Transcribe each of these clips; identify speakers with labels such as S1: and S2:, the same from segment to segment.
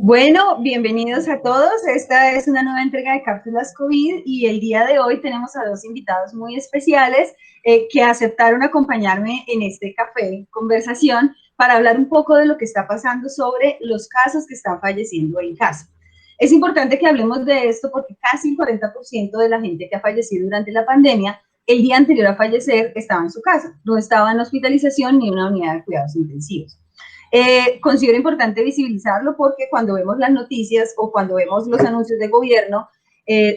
S1: Bueno, bienvenidos a todos. Esta es una nueva entrega de Cápsulas COVID y el día de hoy tenemos a dos invitados muy especiales que aceptaron acompañarme en este café conversación para hablar un poco de lo que está pasando sobre los casos que están falleciendo en casa. Es importante que hablemos de esto porque casi el 40% de la gente que ha fallecido durante la pandemia, el día anterior a fallecer estaba en su casa, no estaba en hospitalización ni en una unidad de cuidados intensivos. Considero importante visibilizarlo porque cuando vemos las noticias o cuando vemos los anuncios de gobierno,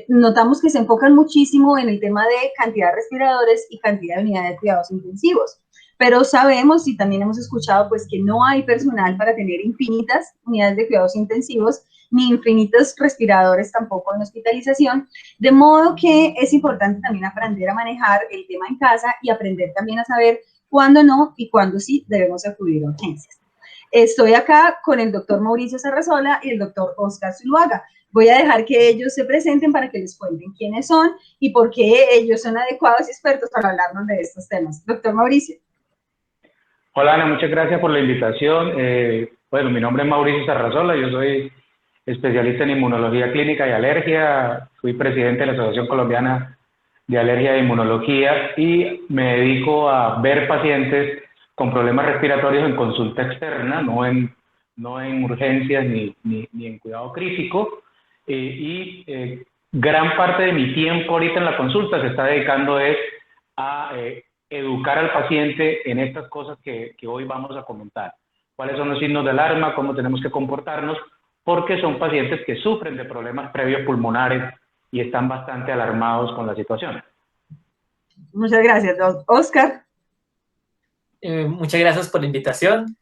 S1: notamos que se enfocan muchísimo en el tema de cantidad de respiradores y cantidad de unidades de cuidados intensivos. Pero sabemos y también hemos escuchado pues que no hay personal para tener infinitas unidades de cuidados intensivos ni infinitos respiradores tampoco en hospitalización, de modo que es importante también aprender a manejar el tema en casa y aprender también a saber cuándo no y cuándo sí debemos acudir a urgencias. Estoy acá con el doctor Mauricio Sarrazola y el doctor Oscar Zuluaga. Voy a dejar que ellos se presenten para que les cuenten quiénes son y por qué ellos son adecuados y expertos para hablarnos de estos temas. Doctor Mauricio.
S2: Hola Ana, muchas gracias por la invitación. Bueno, mi nombre es Mauricio Sarrazola, yo soy especialista en inmunología clínica y alergia, fui presidente de la Asociación Colombiana de Alergia e Inmunología y me dedico a ver pacientes con problemas respiratorios en consulta externa, no en urgencias ni en cuidado crítico. Gran parte de mi tiempo ahorita en la consulta se está dedicando a educar al paciente en estas cosas que hoy vamos a comentar. ¿Cuáles son los signos de alarma? ¿Cómo tenemos que comportarnos? Porque son pacientes que sufren de problemas previos pulmonares y están bastante alarmados con la situación.
S1: Muchas gracias, Oscar.
S3: Muchas gracias por la invitación.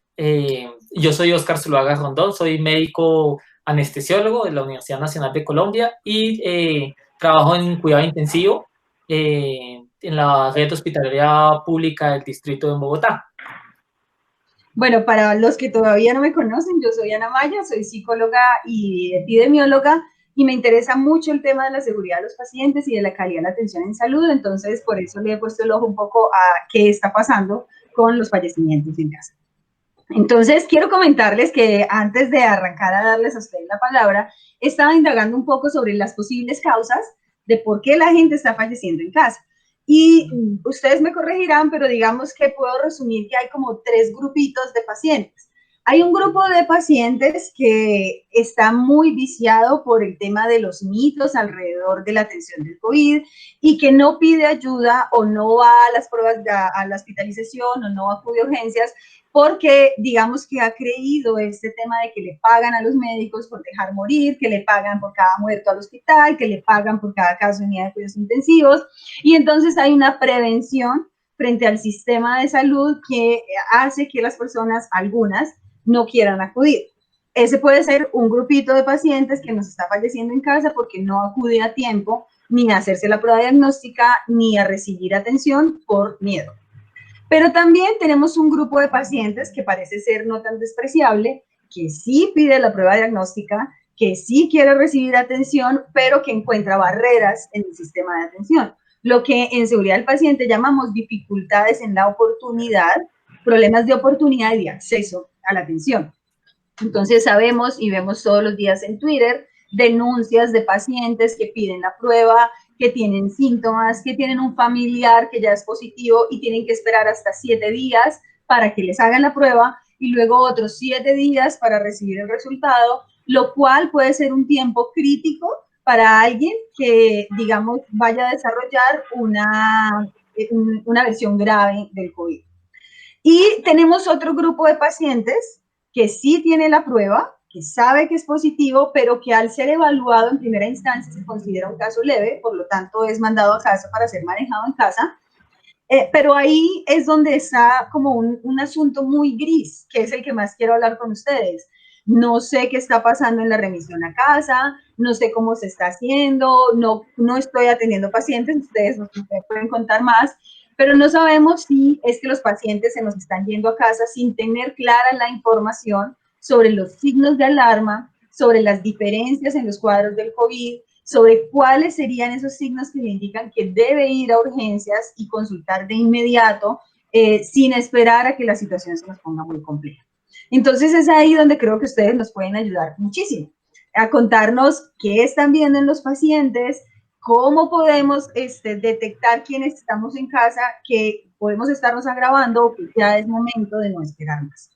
S3: Yo soy Oscar Zuluaga Rondón, soy médico anestesiólogo de la Universidad Nacional de Colombia y trabajo en cuidado intensivo en la red hospitalaria pública del distrito de Bogotá.
S1: Bueno, para los que todavía no me conocen, yo soy Ana Maya, soy psicóloga y epidemióloga y me interesa mucho el tema de la seguridad de los pacientes y de la calidad de la atención en salud, entonces por eso le he puesto el ojo un poco a qué está pasando con los fallecimientos en casa. Entonces, quiero comentarles que antes de arrancar a darles a ustedes la palabra, estaba indagando un poco sobre las posibles causas de por qué la gente está falleciendo en casa. Y ustedes me corregirán, pero digamos que puedo resumir que hay como tres grupitos de pacientes. Hay un grupo de pacientes que está muy viciado por el tema de los mitos alrededor de la atención del COVID y que no pide ayuda o no va a las pruebas, a la hospitalización o no acude a urgencias porque digamos que ha creído este tema de que le pagan a los médicos por dejar morir, que le pagan por cada muerto al hospital, que le pagan por cada caso de unidad de cuidados intensivos y entonces hay una prevención frente al sistema de salud que hace que las personas, algunas, no quieran acudir. Ese puede ser un grupito de pacientes que nos está falleciendo en casa porque no acude a tiempo ni a hacerse la prueba diagnóstica ni a recibir atención por miedo. Pero también tenemos un grupo de pacientes que parece ser no tan despreciable, que sí pide la prueba diagnóstica, que sí quiere recibir atención, pero que encuentra barreras en el sistema de atención. Lo que en seguridad del paciente llamamos dificultades en la oportunidad, problemas de oportunidad y de acceso a la atención. Entonces sabemos y vemos todos los días en Twitter denuncias de pacientes que piden la prueba, que tienen síntomas, que tienen un familiar que ya es positivo y tienen que esperar hasta 7 días para que les hagan la prueba y luego otros 7 días para recibir el resultado, lo cual puede ser un tiempo crítico para alguien que, digamos, vaya a desarrollar una versión grave del COVID. Y tenemos otro grupo de pacientes que sí tiene la prueba, que sabe que es positivo, pero que al ser evaluado en primera instancia se considera un caso leve, por lo tanto es mandado a casa para ser manejado en casa. Pero ahí es donde está como un asunto muy gris, que es el que más quiero hablar con ustedes. No sé qué está pasando en la remisión a casa, no sé cómo se está haciendo, no estoy atendiendo pacientes, ustedes nos pueden contar más, pero no sabemos si es que los pacientes se nos están yendo a casa sin tener clara la información sobre los signos de alarma, sobre las diferencias en los cuadros del COVID, sobre cuáles serían esos signos que le indican que debe ir a urgencias y consultar de inmediato sin esperar a que la situación se nos ponga muy compleja. Entonces es ahí donde creo que ustedes nos pueden ayudar muchísimo, a contarnos qué están viendo en los pacientes, cómo podemos detectar quienes estamos en casa, que podemos estarnos agravando o que ya es momento de no esperar más.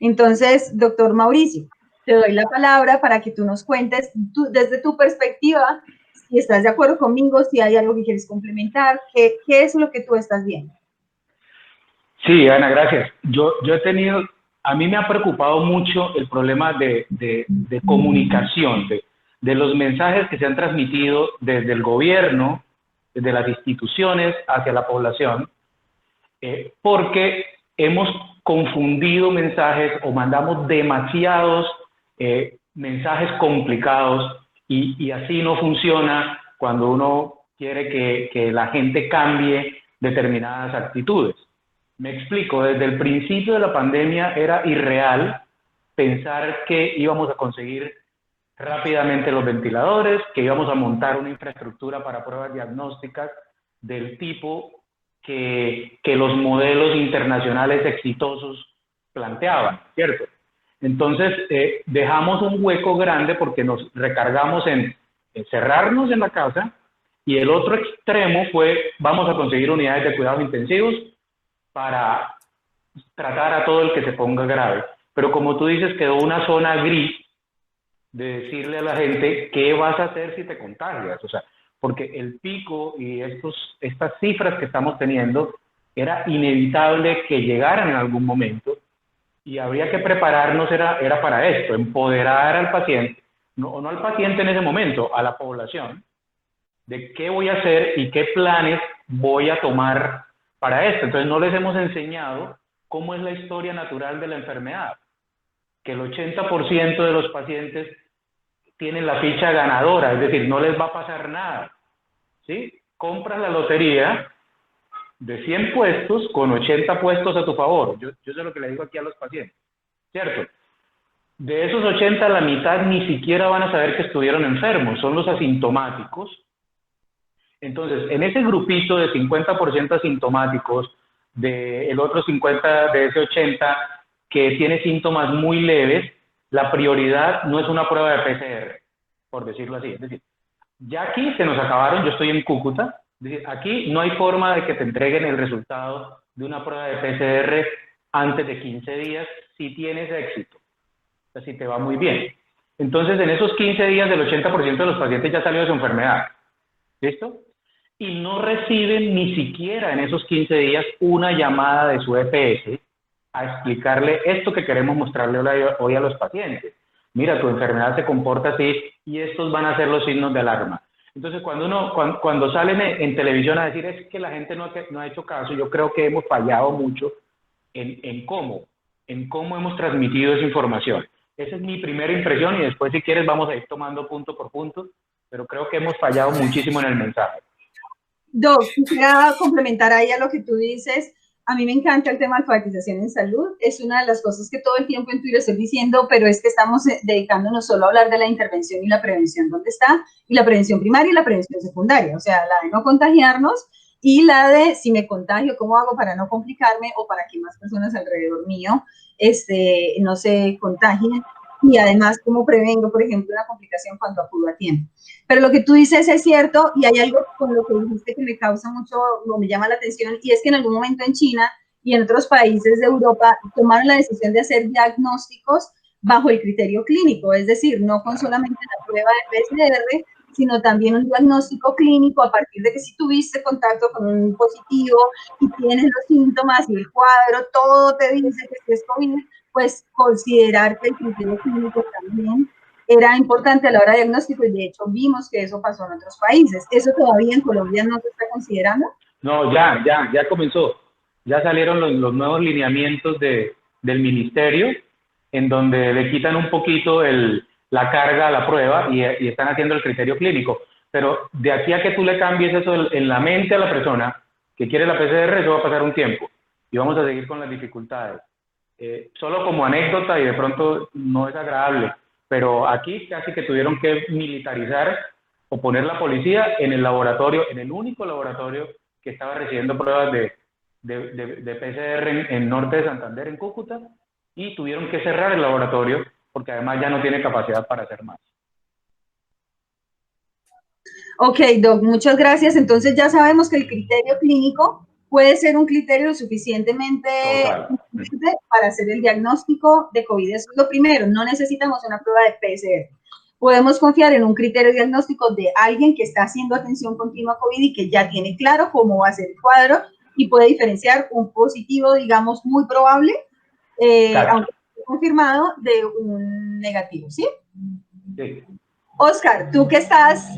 S1: Entonces, doctor Mauricio, te doy la palabra para que tú nos cuentes desde tu perspectiva, si estás de acuerdo conmigo, si hay algo que quieres complementar, qué es lo que tú estás viendo.
S2: Sí, Ana, gracias. Yo he tenido, a mí me ha preocupado mucho el problema de comunicación, de los mensajes que se han transmitido desde el gobierno, desde las instituciones hacia la población, porque hemos confundido mensajes o mandamos demasiados mensajes complicados y así no funciona cuando uno quiere que la gente cambie determinadas actitudes. Me explico, desde el principio de la pandemia era irreal pensar que íbamos a conseguir rápidamente los ventiladores, que íbamos a montar una infraestructura para pruebas diagnósticas del tipo que los modelos internacionales exitosos planteaban, ¿cierto? Entonces, dejamos un hueco grande porque nos recargamos en encerrarnos en la casa, y el otro extremo fue, vamos a conseguir unidades de cuidados intensivos para tratar a todo el que se ponga grave. Pero como tú dices, quedó una zona gris de decirle a la gente qué vas a hacer si te contagias. O sea, porque el pico y estas cifras que estamos teniendo, era inevitable que llegaran en algún momento y habría que prepararnos, era para esto, empoderar al paciente, no al paciente en ese momento, a la población, de qué voy a hacer y qué planes voy a tomar para esto. Entonces no les hemos enseñado cómo es la historia natural de la enfermedad, que el 80% de los pacientes tienen la ficha ganadora, es decir, no les va a pasar nada, ¿sí? Compras la lotería de 100 puestos con 80 puestos a tu favor. Yo sé lo que le digo aquí a los pacientes, ¿cierto? De esos 80, la mitad ni siquiera van a saber que estuvieron enfermos, son los asintomáticos. Entonces, en ese grupito de 50% asintomáticos, el otro 50 de ese 80 que tiene síntomas muy leves, la prioridad no es una prueba de PCR, por decirlo así. Es decir, ya aquí se nos acabaron, yo estoy en Cúcuta, es decir, aquí no hay forma de que te entreguen el resultado de una prueba de PCR antes de 15 días si tienes éxito, o sea, si te va muy bien. Entonces, en esos 15 días, el 80% de los pacientes ya salió de su enfermedad. ¿Listo? Y no reciben ni siquiera en esos 15 días una llamada de su EPS a explicarle esto que queremos mostrarle hoy a los pacientes. Mira, tu enfermedad se comporta así y estos van a ser los signos de alarma. Entonces, cuando salen en televisión a decir es que la gente no ha hecho caso, yo creo que hemos fallado mucho en cómo hemos transmitido esa información. Esa es mi primera impresión y después, si quieres, vamos a ir tomando punto por punto, pero creo que hemos fallado muchísimo en el mensaje.
S1: Doc, quisiera complementar ahí a lo que tú dices. A mí me encanta el tema de alfabetización en salud. Es una de las cosas que todo el tiempo en Twitter estoy diciendo, pero es que estamos dedicándonos solo a hablar de la intervención y la prevención, ¿dónde está? Y la prevención primaria y la prevención secundaria, o sea, la de no contagiarnos y la de si me contagio, ¿cómo hago para no complicarme o para que más personas alrededor mío no se contagien? Y además, ¿cómo prevengo, por ejemplo, una complicación cuando acudo a tiempo? Pero lo que tú dices es cierto y hay algo con lo que dijiste que me causa mucho, o me llama la atención, y es que en algún momento en China y en otros países de Europa tomaron la decisión de hacer diagnósticos bajo el criterio clínico, es decir, no con solamente la prueba de PCR, sino también un diagnóstico clínico a partir de que si tuviste contacto con un positivo y tienes los síntomas y el cuadro, todo te dice que es COVID, pues considerar que el criterio clínico también era importante a la hora de diagnóstico y de hecho vimos que eso pasó en otros países. ¿Eso todavía en Colombia no se está considerando?
S2: No, ya comenzó. Ya salieron los nuevos lineamientos del ministerio en donde le quitan un poquito la carga a la prueba y están haciendo el criterio clínico. Pero de aquí a que tú le cambies eso en la mente a la persona que quiere la PCR, eso va a pasar un tiempo y vamos a seguir con las dificultades. Solo como anécdota, y de pronto no es agradable, pero aquí casi que tuvieron que militarizar o poner la policía en el laboratorio, en el único laboratorio que estaba recibiendo pruebas de PCR en norte de Santander, en Cúcuta, y tuvieron que cerrar el laboratorio porque además ya no tiene capacidad para hacer más.
S1: Ok, Doc, muchas gracias. Entonces ya sabemos que el criterio clínico puede ser un criterio suficientemente para hacer el diagnóstico de COVID. Eso es lo primero, no necesitamos una prueba de PCR. Podemos confiar en un criterio diagnóstico de alguien que está haciendo atención continua a COVID y que ya tiene claro cómo va a ser el cuadro y puede diferenciar un positivo, digamos, muy probable, aunque esté confirmado, de un negativo, ¿sí?
S2: Sí.
S1: Oscar, tú que estás,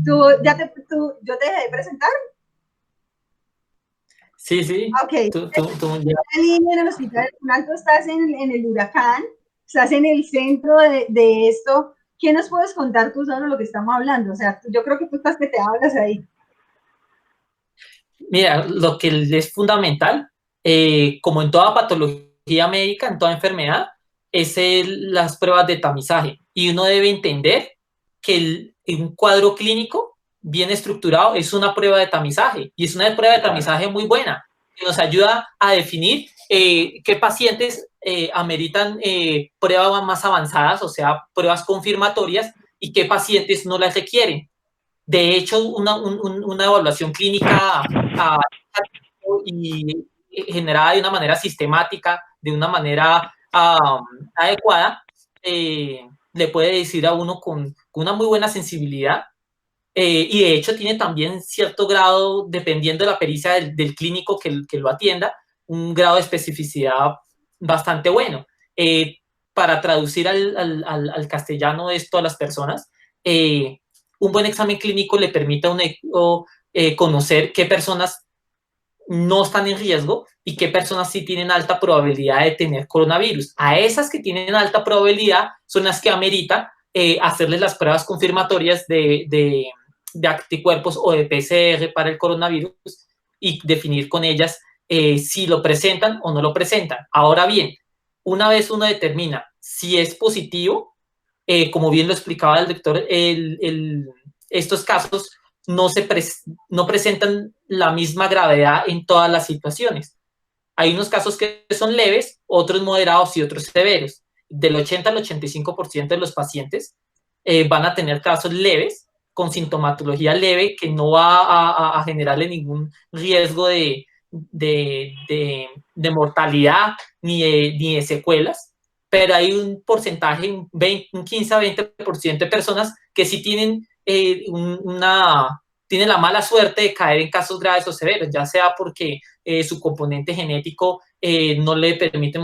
S1: yo te dejé de presentar.
S3: Sí, sí.
S1: Ok, en el Hospital del Alto estás en el huracán, estás en el centro de esto. ¿Qué nos puedes contar tú sobre lo que estamos hablando? O sea, yo creo que tú estás que te hablas ahí.
S3: Mira, lo que es fundamental, como en toda patología médica, en toda enfermedad, es las pruebas de tamizaje. Y uno debe entender que un cuadro clínico bien estructurado es una prueba de tamizaje, y es una prueba de tamizaje muy buena, que nos ayuda a definir qué pacientes ameritan pruebas más avanzadas, o sea, pruebas confirmatorias, y qué pacientes no las requieren. De hecho, una evaluación clínica y generada de una manera sistemática, de una manera adecuada, le puede decir a uno con una muy buena sensibilidad, y de hecho tiene también cierto grado, dependiendo de la pericia del clínico que lo atienda, un grado de especificidad bastante bueno. Para traducir al castellano esto a las personas, un buen examen clínico le permite a uno conocer qué personas no están en riesgo y qué personas sí tienen alta probabilidad de tener coronavirus. A esas que tienen alta probabilidad son las que amerita hacerles las pruebas confirmatorias de anticuerpos o de PCR para el coronavirus y definir con ellas si lo presentan o no lo presentan. Ahora bien, una vez uno determina si es positivo, como bien lo explicaba el doctor, estos casos no presentan la misma gravedad en todas las situaciones. Hay unos casos que son leves, otros moderados y otros severos. Del 80 al 85% de los pacientes van a tener casos leves, con sintomatología leve, que no va a generarle ningún riesgo de mortalidad ni de secuelas, pero hay un porcentaje, un 15 a 20% de personas que sí tienen tiene la mala suerte de caer en casos graves o severos, ya sea porque su componente genético no le permite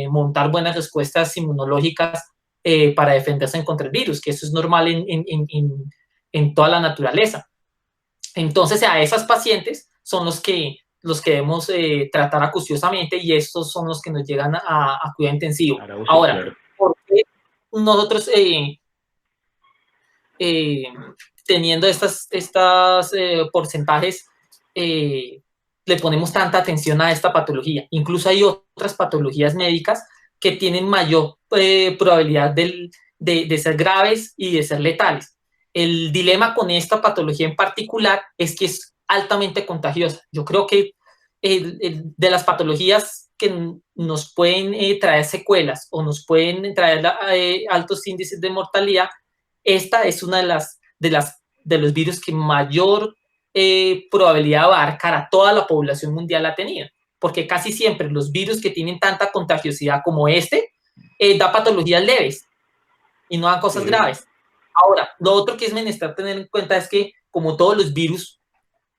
S3: montar buenas respuestas inmunológicas para defenderse contra el virus, que eso es normal en toda la naturaleza. Entonces, a esas pacientes son los que debemos tratar acuciosamente, y estos son los que nos llegan a cuidado intensivo. Ahora, ¿por qué nosotros teniendo estos porcentajes, le ponemos tanta atención a esta patología? Incluso hay otras patologías médicas que tienen mayor probabilidad de ser graves y de ser letales. El dilema con esta patología en particular es que es altamente contagiosa. Yo creo que de las patologías que nos pueden traer secuelas o nos pueden traer altos índices de mortalidad, esta es una de los virus que mayor probabilidad de abarcar a toda la población mundial ha tenido, porque casi siempre los virus que tienen tanta contagiosidad como da patologías leves y no dan cosas graves. Ahora, lo otro que es menester tener en cuenta es que, como todos los virus,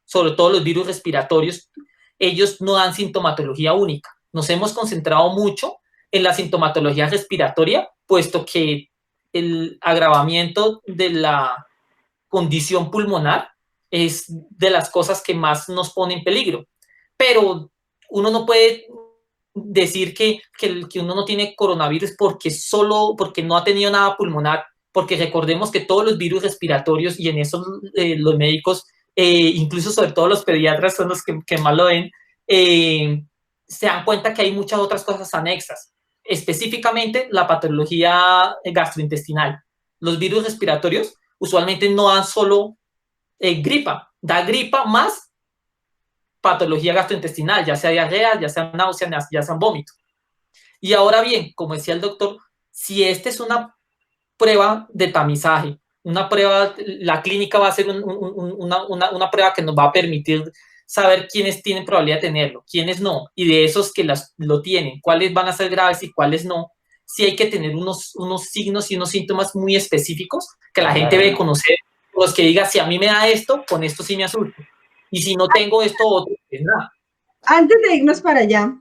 S3: sobre todo los virus respiratorios, ellos no dan sintomatología única. Nos hemos concentrado mucho en la sintomatología respiratoria, puesto que el agravamiento de la condición pulmonar es de las cosas que más nos pone en peligro. Pero uno no puede decir que uno no tiene coronavirus porque no ha tenido nada pulmonar, porque recordemos que todos los virus respiratorios, y en eso los médicos, incluso sobre todo los pediatras, son los que más lo ven, se dan cuenta que hay muchas otras cosas anexas, específicamente la patología gastrointestinal. Los virus respiratorios usualmente no dan solo gripa, da gripa más patología gastrointestinal, ya sea diarrea, ya sea náusea, ya sea vómito. Y ahora bien, como decía el doctor, si esta es una prueba de tamizaje, una prueba, la clínica va a ser una prueba que nos va a permitir saber quiénes tienen probabilidad de tenerlo, quiénes no, y de esos que lo tienen, cuáles van a ser graves y cuáles no. Sí hay que tener unos signos y unos síntomas muy específicos que la gente debe conocer, los que diga, si a mí me da esto, con esto sí me asusto. Y si no tengo esto otro, pues nada.
S1: Antes de irnos para allá,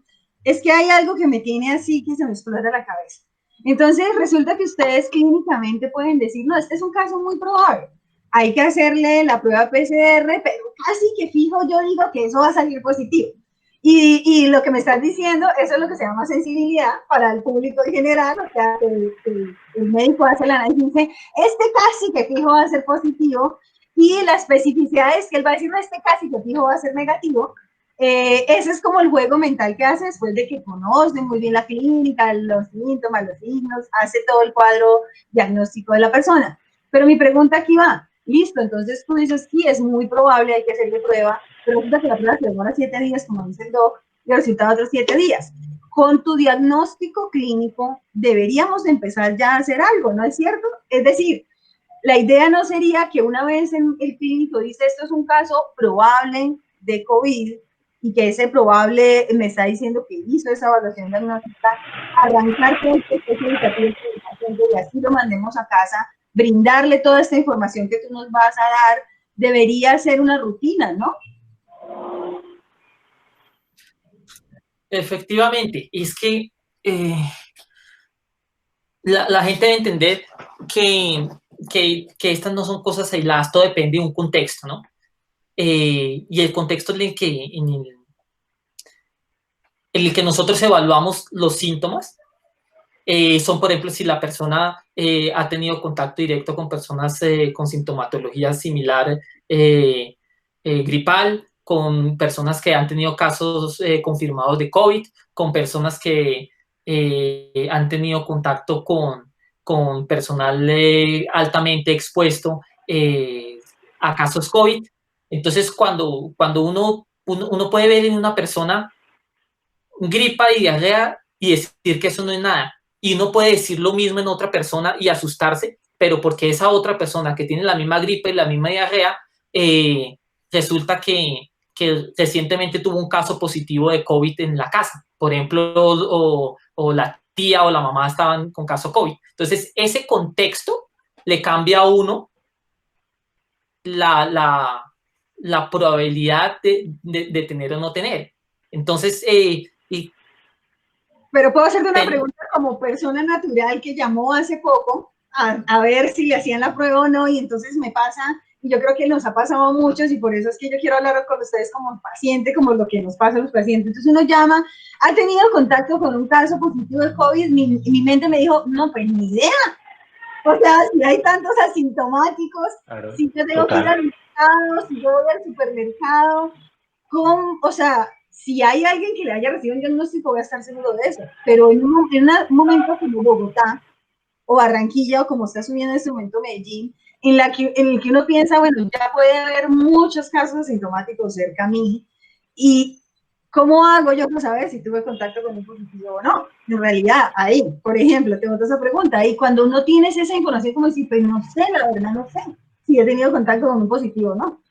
S1: es que hay algo que me tiene así que se me explota la cabeza. Entonces, resulta que ustedes clínicamente pueden decir, no, este es un caso muy probable. Hay que hacerle la prueba PCR, pero casi que fijo yo digo que eso va a salir positivo. Y lo que me estás diciendo, eso es lo que se llama sensibilidad para el público en general, o sea, el médico hace el análisis y dice, este casi que fijo va a ser positivo, y la especificidad es que él va a decir, no, este casi que fijo va a ser negativo. Ese es como el juego mental que hace después de que conoce muy bien la clínica, los síntomas, los signos, hace todo el cuadro diagnóstico de la persona. Pero mi pregunta aquí va, listo, entonces tú dices, sí, es muy probable, hay que hacerle prueba, pero resulta que la prueba se demora 7 días, como dice el doc, y el resultado otros 7 días. Con tu diagnóstico clínico deberíamos empezar ya a hacer algo, ¿no es cierto? Es decir, la idea no sería que una vez el clínico dice, esto es un caso probable de COVID, y que ese probable me está diciendo que hizo esa evaluación diagnóstica, arrancar todo este proceso educativo y así lo mandemos a casa, brindarle toda esta información que tú nos vas a dar, debería ser una rutina, ¿no?
S3: Efectivamente, es que la gente debe entender que estas no son cosas aisladas, todo depende de un contexto, ¿no? Y el contexto en el que nosotros evaluamos los síntomas son, por ejemplo, si la persona ha tenido contacto directo con personas con sintomatología similar gripal, con personas que han tenido casos confirmados de COVID, con personas que han tenido contacto con personal altamente expuesto a casos COVID. Entonces, cuando uno puede ver en una persona gripa y diarrea y decir que eso no es nada, y uno puede decir lo mismo en otra persona y asustarse, pero porque esa otra persona que tiene la misma gripa y la misma diarrea, resulta que recientemente tuvo un caso positivo de COVID en la casa, por ejemplo, o la tía o la mamá estaban con caso COVID. Entonces, ese contexto le cambia a uno la probabilidad de tener o no tener. Entonces,
S1: pero puedo hacerte una pregunta como persona natural que llamó hace poco a ver si le hacían la prueba o no, y entonces me pasa, y yo creo que nos ha pasado a muchos, y por eso es que yo quiero hablar con ustedes como paciente, como lo que nos pasa a los pacientes. Entonces uno llama, ha tenido contacto con un caso positivo de COVID, mi mente me dijo, no, pues ni idea. O sea, si hay tantos asintomáticos, claro, si yo tengo que ir al mercado, si yo voy al supermercado, ¿cómo? O sea, si hay alguien que le haya recibido un diagnóstico, voy a estar seguro de eso. Pero en un momento como Bogotá, o Barranquilla, o como está subiendo en este momento Medellín, en el que uno piensa, bueno, ya puede haber muchos casos asintomáticos cerca a mí, y ¿cómo hago yo para saber si tuve contacto con un positivo o no? En realidad, ahí, por ejemplo, tengo otra pregunta, y cuando uno tiene esa información, como decir, pues no sé, la verdad no sé si he tenido contacto con un positivo o no.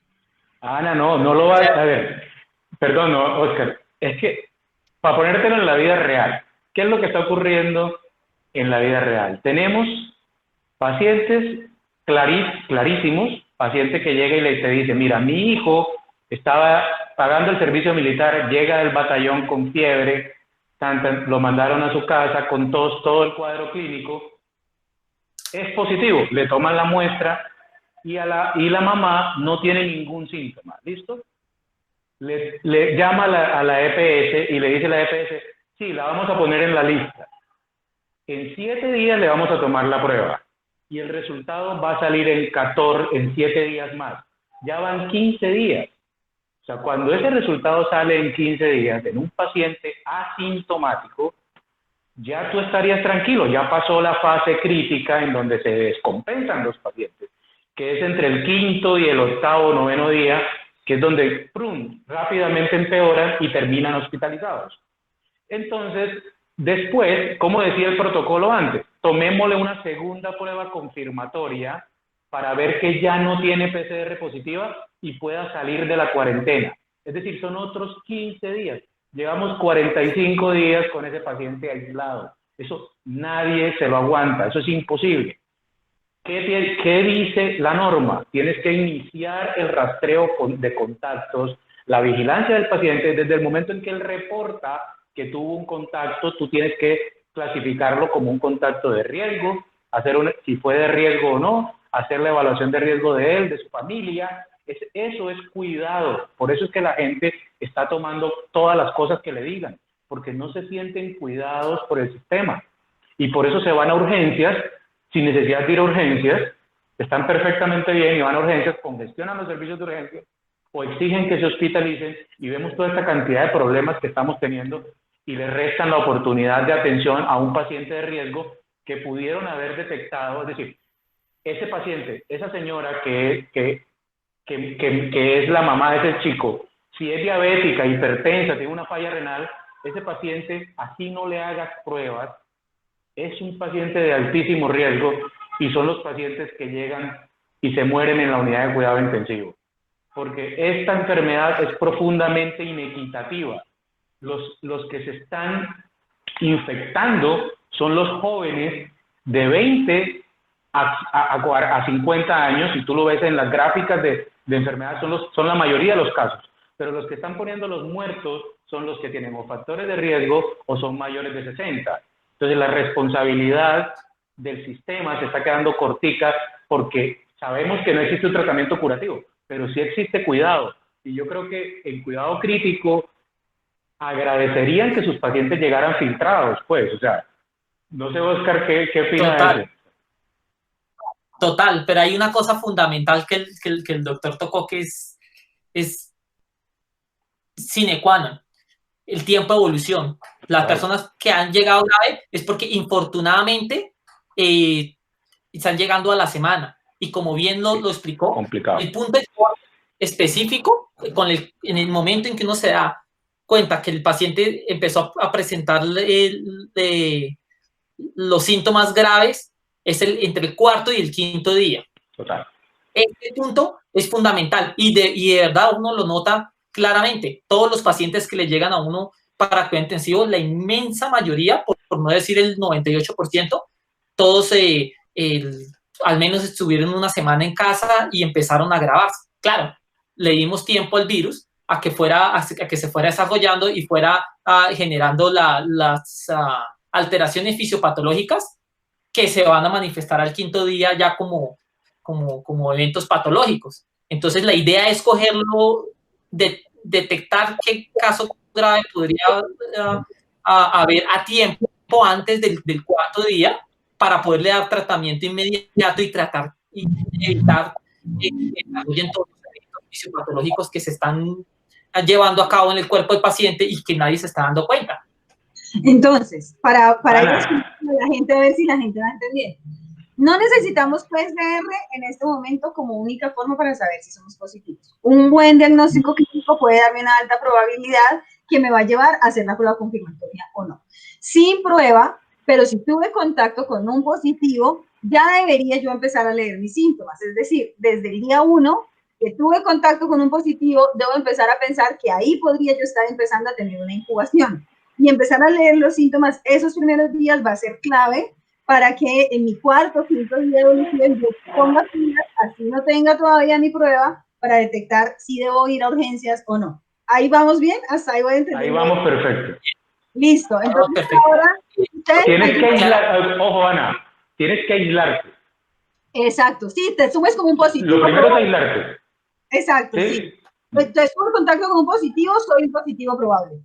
S2: Ana, no lo va a ver. Perdón, no, Oscar, es que para ponértelo en la vida real, ¿qué es lo que está ocurriendo en la vida real? Tenemos pacientes clarísimos, paciente que llega y te dice, mira, mi hijo estaba pagando el servicio militar, llega del batallón con fiebre, lo mandaron a su casa con tos, todo el cuadro clínico, es positivo, le toman la muestra y la mamá no tiene ningún síntoma, ¿listo? Le llama a la EPS y le dice a la EPS, sí, la vamos a poner en la lista. En 7 días le vamos a tomar la prueba y el resultado va a salir en 7 días más. Ya van 15 días. O sea, cuando ese resultado sale en 15 días en un paciente asintomático, ya tú estarías tranquilo, ya pasó la fase crítica en donde se descompensan los pacientes, que es entre el 5º y el 8º, 9º día, que es donde ¡prum!, rápidamente empeoran y terminan hospitalizados. Entonces, Después, como decía el protocolo antes, tomémosle una segunda prueba confirmatoria para ver que ya no tiene PCR positiva y pueda salir de la cuarentena. Es decir, son otros 15 días. Llevamos 45 días con ese paciente aislado. Eso nadie se lo aguanta, eso es imposible. ¿Qué dice la norma? Tienes que iniciar el rastreo de contactos, la vigilancia del paciente desde el momento en que él reporta que tuvo un contacto. Tú tienes que clasificarlo como un contacto de riesgo, si fue de riesgo o no, hacer la evaluación de riesgo de él, de su familia. Eso es cuidado. Por eso es que la gente está tomando todas las cosas que le digan, porque no se sienten cuidados por el sistema. Y por eso se van a urgencias, sin necesidad de ir a urgencias, están perfectamente bien y van a urgencias, congestionan los servicios de urgencia o exigen que se hospitalicen, y vemos toda esta cantidad de problemas que estamos teniendo y le restan la oportunidad de atención a un paciente de riesgo que pudieron haber detectado. Es decir, ese paciente, esa señora que es la mamá de ese chico, si es diabética, hipertensa, tiene una falla renal, ese paciente, así no le hagas pruebas, es un paciente de altísimo riesgo, y son los pacientes que llegan y se mueren en la unidad de cuidado intensivo. Porque esta enfermedad es profundamente inequitativa. Los que se están infectando son los jóvenes de 20 a 50 años, y tú lo ves en las gráficas de enfermedad, son la mayoría de los casos. Pero los que están poniendo los muertos son los que tienen o factores de riesgo o son mayores de 60. Entonces la responsabilidad del sistema se está quedando cortica, porque sabemos que no existe un tratamiento curativo, pero sí existe cuidado. Y yo creo que en cuidado crítico agradecerían que sus pacientes llegaran filtrados, pues. O sea, no sé, Oscar, ¿qué opina de eso?
S3: Total, pero hay una cosa fundamental que el doctor tocó, que es sine qua non: el tiempo de evolución. Las personas que han llegado grave es porque infortunadamente están llegando a la semana. Y como bien lo explicó,
S2: complicado.
S3: El punto específico, en el momento en que uno se da cuenta que el paciente empezó a presentar los síntomas graves, es entre el cuarto y el quinto día.
S2: Total.
S3: Este punto es fundamental, y de verdad uno lo nota claramente. Todos los pacientes que le llegan a uno para cuidado intensivo, la inmensa mayoría, por no decir el 98%, todos al menos estuvieron una semana en casa y empezaron a agravarse. Claro, le dimos tiempo al virus a que se fuera desarrollando y fuera generando las alteraciones fisiopatológicas que se van a manifestar al quinto día ya como eventos patológicos. Entonces la idea es cogerlo, detectar qué caso grave podría haber a tiempo antes del cuarto día, para poderle dar tratamiento inmediato y tratar y evitar que desarrollen todos los efectos fisiopatológicos que se están llevando a cabo en el cuerpo del paciente y que nadie se está dando cuenta.
S1: Entonces, para la gente, a ver si la gente va entendiendo. No necesitamos PCR en este momento como única forma para saber si somos positivos. Un buen diagnóstico clínico puede darme una alta probabilidad que me va a llevar a hacer la prueba confirmatoria o no. Sin prueba, pero si tuve contacto con un positivo, ya debería yo empezar a leer mis síntomas. Es decir, desde el día 1 que tuve contacto con un positivo, debo empezar a pensar que ahí podría yo estar empezando a tener una incubación. Y empezar a leer los síntomas esos primeros días va a ser clave para que en mi cuarto, quinto día de evolución yo ponga pilas, así no tenga todavía mi prueba, para detectar si debo ir a urgencias o no. ¿Ahí vamos bien? ¿Hasta ahí voy a entender?
S2: Ahí vamos perfecto.
S1: Listo. Entonces ahora...
S2: Tienes que aislar, ojo Ana, tienes que aislarte.
S1: Exacto, sí, te sumes como un positivo.
S2: Lo primero es aislarte.
S1: Exacto, sí. Entonces, por contacto con un positivo, soy un positivo probable.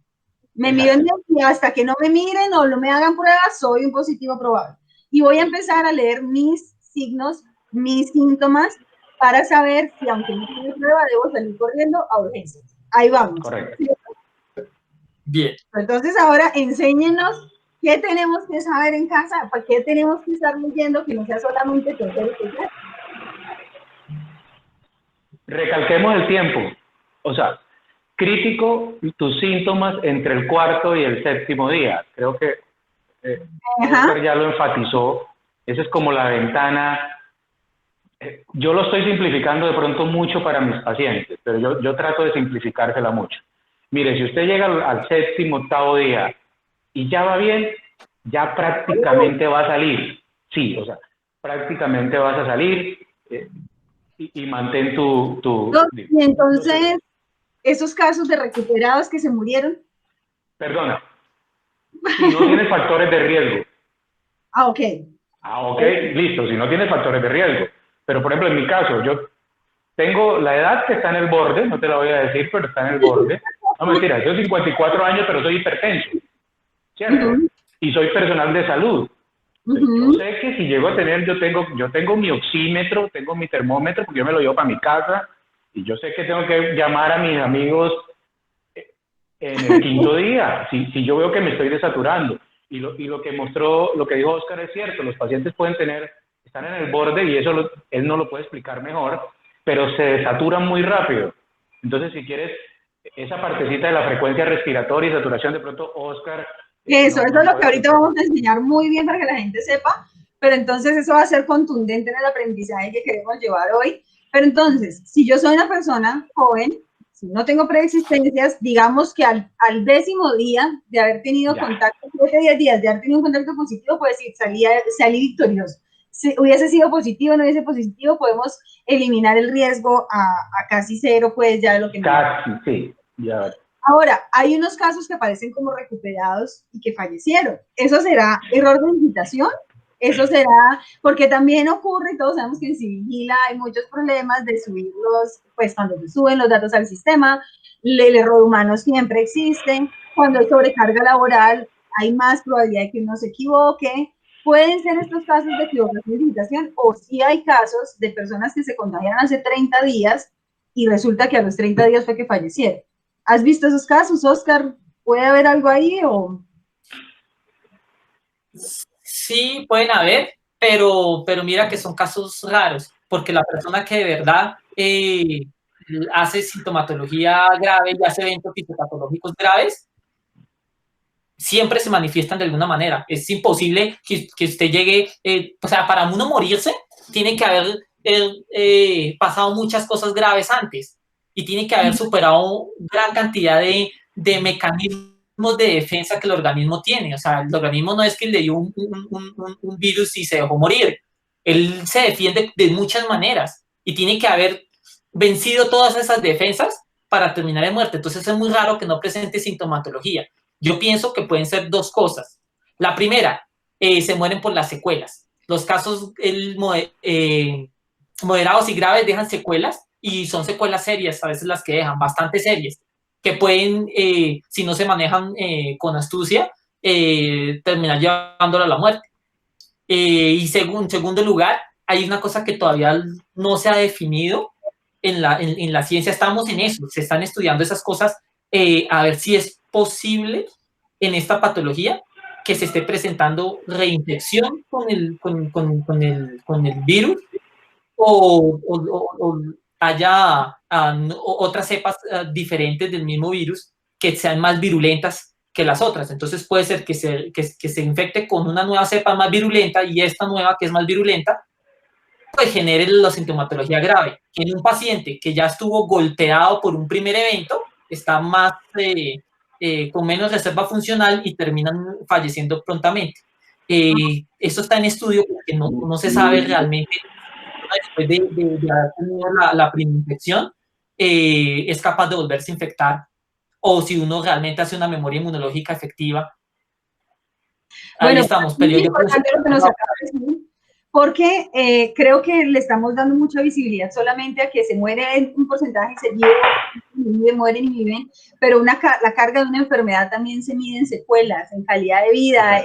S1: Me miren y hasta que no me miren o no me hagan pruebas, soy un positivo probable. Y voy a empezar a leer mis signos, mis síntomas, para saber si, aunque no tenga prueba, debo salir corriendo a urgencias. Ahí vamos.
S2: Correcto.
S3: Bien.
S1: Entonces, ahora enséñenos qué tenemos que saber en casa, para qué tenemos que estar leyendo, que no sea solamente tercer especial.
S2: Recalquemos el tiempo. O sea, crítico tus síntomas entre el cuarto y el séptimo día. Creo que Oscar ya lo enfatizó, esa es como la ventana. Yo lo estoy simplificando de pronto mucho para mis pacientes, pero yo trato de simplificársela mucho. Mire, si usted llega al séptimo, octavo día y ya va bien, ya prácticamente va a salir. Sí, o sea, prácticamente vas a salir y mantén
S1: Y entonces, esos casos de recuperados que se murieron.
S2: Perdona, si no tienes factores de riesgo.
S1: Ah, ok.
S2: Ah, ok, listo, si no tienes factores de riesgo. Pero, por ejemplo, en mi caso, yo tengo la edad que está en el borde, no te la voy a decir, pero está en el borde. No, mentira, yo tengo 54 años, pero soy hipertenso, ¿cierto? Y soy personal de salud. Yo sé que si llego a tener, yo tengo mi oxímetro, tengo mi termómetro, porque yo me lo llevo para mi casa, y yo sé que tengo que llamar a mis amigos en el quinto día, si yo veo que me estoy desaturando. Y lo que mostró, lo que dijo Oscar es cierto, los pacientes pueden están en el borde y eso él no lo puede explicar mejor, pero se desaturan muy rápido. Entonces, si quieres, esa partecita de la frecuencia respiratoria y saturación, de pronto Oscar...
S1: Eso es lo que ahorita vamos a enseñar muy bien para que la gente sepa, pero entonces eso va a ser contundente en el aprendizaje que queremos llevar hoy. Pero entonces, si yo soy una persona joven, si no tengo preexistencias, digamos que al 10º día de haber tenido contacto, 7 días de haber tenido un contacto positivo, pues sí, salí victorioso. Si hubiese sido positivo, no hubiese positivo, podemos eliminar el riesgo a casi cero, pues ya de lo que...
S2: Casi, sí, ya.
S1: Ahora, hay unos casos que aparecen como recuperados y que fallecieron. ¿Eso será error de digitación? Eso será, porque también ocurre, todos sabemos que en Civigila hay muchos problemas de subirlos, pues cuando se suben los datos al sistema, el error humano siempre existe, cuando hay sobrecarga laboral hay más probabilidad de que uno se equivoque. Pueden ser estos casos de equivocación de digitación, o sí hay casos de personas que se contagiaron hace 30 días y resulta que a los 30 días fue que fallecieron. ¿Has visto esos casos, Oscar? ¿Puede haber algo ahí o...?
S3: Sí, pueden haber, pero mira que son casos raros, porque la persona que de verdad hace sintomatología grave y hace eventos fisiopatológicos graves, siempre se manifiestan de alguna manera. Es imposible que usted llegue, o sea, para uno morirse, tiene que haber pasado muchas cosas graves antes y tiene que haber superado gran cantidad de mecanismos de defensa que el organismo tiene. O sea, el organismo no es que le dio un virus y se dejó morir. Él se defiende de muchas maneras y tiene que haber vencido todas esas defensas para terminar en muerte. Entonces es muy raro que no presente sintomatología. Yo pienso que pueden ser dos cosas. La primera, se mueren por las secuelas. Los casos moderados y graves dejan secuelas y son secuelas serias, a veces las que dejan, bastante serias, que pueden, si no se manejan con astucia, terminar llevándolo a la muerte. Y en segundo lugar, hay una cosa que todavía no se ha definido en la ciencia, estamos en eso, se están estudiando esas cosas, a ver si es posible en esta patología que se esté presentando reinfección con el virus o haya otras cepas diferentes del mismo virus que sean más virulentas que las otras. Entonces puede ser que se infecte con una nueva cepa más virulenta y esta nueva que es más virulenta pues genere la sintomatología grave. En un paciente que ya estuvo golpeado por un primer evento, está más con menos reserva funcional y terminan falleciendo prontamente. Esto está en estudio porque no se sabe realmente después de haber tenido la primera infección, es capaz de volverse a infectar o si uno realmente hace una memoria inmunológica efectiva. Ahí estamos, pero yo pienso
S1: porque creo que le estamos dando mucha visibilidad solamente a que se muere un porcentaje, se vive, mueren y viven, pero la carga de una enfermedad también se mide en secuelas, en calidad de vida,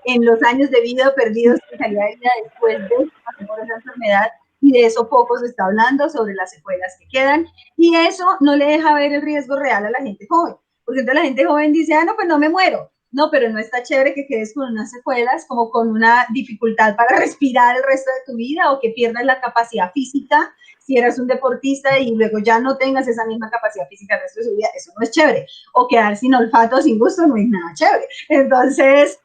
S1: en los años de vida perdidos, en calidad de vida después de pasar por esa enfermedad, y de eso poco se está hablando sobre las secuelas que quedan, y eso no le deja ver el riesgo real a la gente joven, porque entonces la gente joven dice, ah, no, pues no me muero. No, pero no está chévere que quedes con unas secuelas, como con una dificultad para respirar el resto de tu vida o que pierdas la capacidad física si eras un deportista y luego ya no tengas esa misma capacidad física el resto de su vida. Eso no es chévere. O quedar sin olfato, sin gusto, no es nada chévere. Entonces,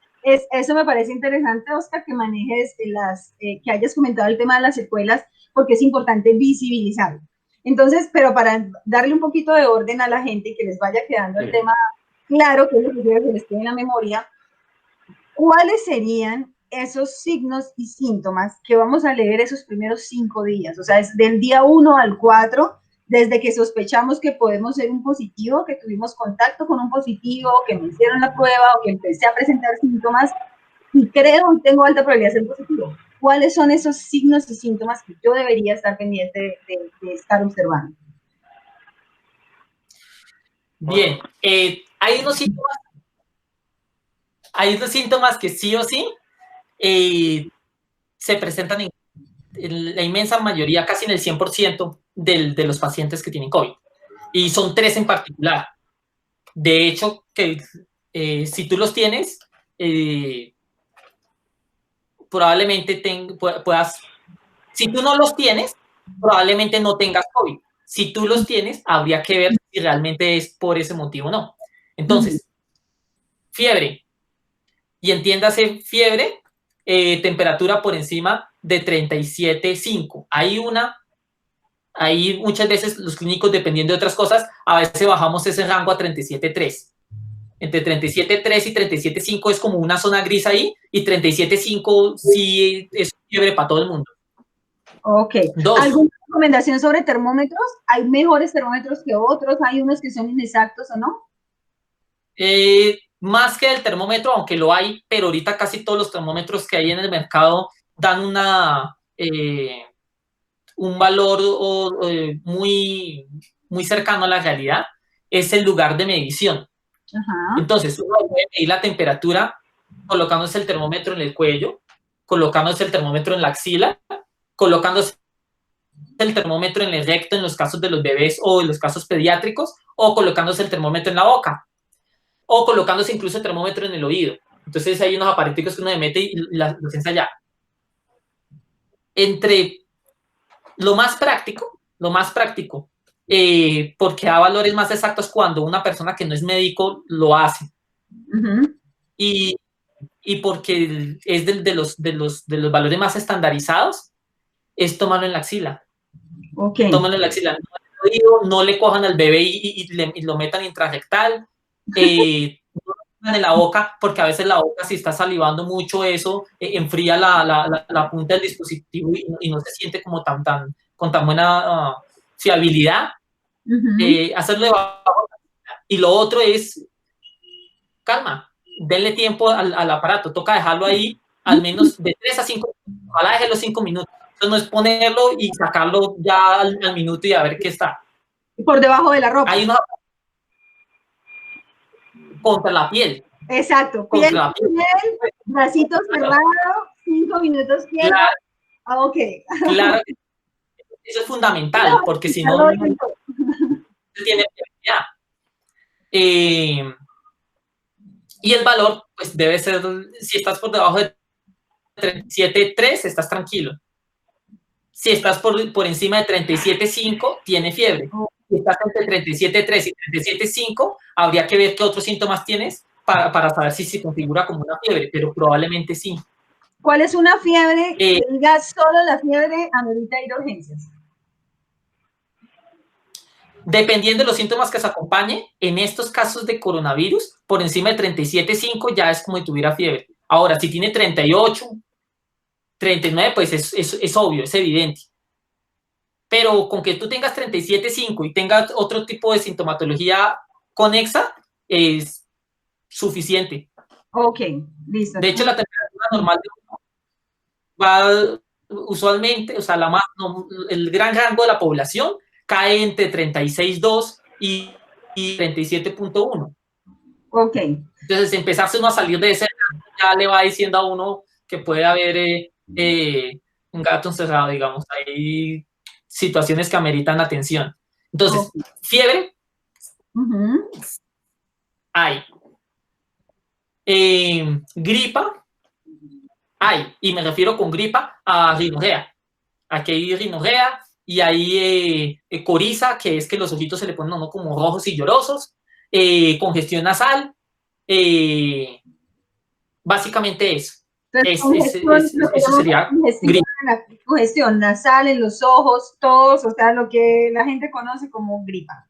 S1: Eso me parece interesante, Oscar, que manejes que hayas comentado el tema de las secuelas, porque es importante visibilizarlo. Entonces, pero para darle un poquito de orden a la gente y que les vaya quedando el tema claro, que es lo que quiero que les quede en la memoria, ¿cuáles serían esos signos y síntomas que vamos a leer esos primeros 5 días? O sea, es del día 1 al 4, desde que sospechamos que podemos ser un positivo, que tuvimos contacto con un positivo, que me hicieron la prueba o que empecé a presentar síntomas y creo y tengo alta probabilidad de ser positivo. ¿Cuáles son esos signos y síntomas que yo debería estar pendiente de estar observando?
S3: Bien, hay unos síntomas que sí o sí se presentan en la inmensa mayoría, casi en el 100% de los pacientes que tienen COVID. Y son 3 en particular. De hecho, que si tú los tienes, probablemente puedas, si tú no los tienes, probablemente no tengas COVID. Si tú los tienes, habría que ver si realmente es por ese motivo o no. Entonces, fiebre, y entiéndase fiebre, temperatura por encima de 37.5. Ahí muchas veces los clínicos, dependiendo de otras cosas, a veces bajamos ese rango a 37.3. Entre 37.3 y 37.5 es como una zona gris ahí, y 37.5 sí es fiebre para todo el mundo.
S1: Ok. ¿Alguna recomendación sobre termómetros? ¿Hay mejores termómetros que otros? ¿Hay unos que son inexactos o no?
S3: Más que el termómetro, aunque lo hay, pero ahorita casi todos los termómetros que hay en el mercado dan un valor muy, muy cercano a la realidad. Es el lugar de medición.
S1: Ajá.
S3: Entonces, uno puede medir la temperatura colocándose el termómetro en el cuello, colocándose el termómetro en la axila, colocándose el termómetro en el recto en los casos de los bebés o en los casos pediátricos, o colocándose el termómetro en la boca, o colocándose incluso el termómetro en el oído. Entonces hay unos aparatos que uno le mete y los ensaya. Entre lo más práctico, porque da valores más exactos cuando una persona que no es médico lo hace. Y porque es de los valores más estandarizados, es tomarlo en la axila.
S1: Okay.
S3: Tómalo en la axila. No le cojan al bebé y lo metan intrarrectal. No en la boca, porque a veces la boca, si está salivando mucho, eso enfría la punta del dispositivo y no se siente como con tan buena fiabilidad. Hacerlo debajo. Y lo otro es calma, denle tiempo al aparato, toca dejarlo ahí al menos de 3 a 5 minutos, ojalá deje los 5 minutos. Entonces no es ponerlo y sacarlo ya al minuto y a ver qué está.
S1: Por debajo de la ropa.
S3: Hay una contra la piel.
S1: Exacto, piel, bracito cerrado, 5 minutos quieto.
S3: Claro.
S1: Ok.
S3: Claro, eso es fundamental, porque si no, no tiene fiabilidad. Y el valor, pues debe ser, si estás por debajo de 37.3, estás tranquilo. Si estás por encima de 37.5, tiene fiebre. Si estás entre 37.3 y 37.5, habría que ver qué otros síntomas tienes para saber si se configura como una fiebre, pero probablemente sí.
S1: ¿Cuál es una fiebre que diga solo la fiebre amerita ir a urgencias?
S3: Dependiendo de los síntomas que se acompañe, en estos casos de coronavirus, por encima de 37.5 ya es como si tuviera fiebre. Ahora, si tiene 38, 39, pues es obvio, es evidente. Pero con que tú tengas 37.5 y tengas otro tipo de sintomatología conexa, es suficiente.
S1: Ok, listo.
S3: De hecho, la temperatura normal va usualmente, o sea, el gran rango de la población cae entre 36.2 y 37.1.
S1: Ok.
S3: Entonces, empezarse uno a salir de ese, ya le va diciendo a uno que puede haber un gato encerrado, digamos. Hay situaciones que ameritan atención. Entonces, fiebre, hay. Gripa, hay. Y me refiero con gripa a rinorrea. Aquí hay rinorrea y hay coriza, que es que los ojitos se le ponen a uno como rojos y llorosos, congestión nasal, Básicamente eso.
S1: Entonces,
S3: Eso sería gripa.
S1: Congestión nasal en los ojos, tos, o sea, lo que la gente conoce como gripa.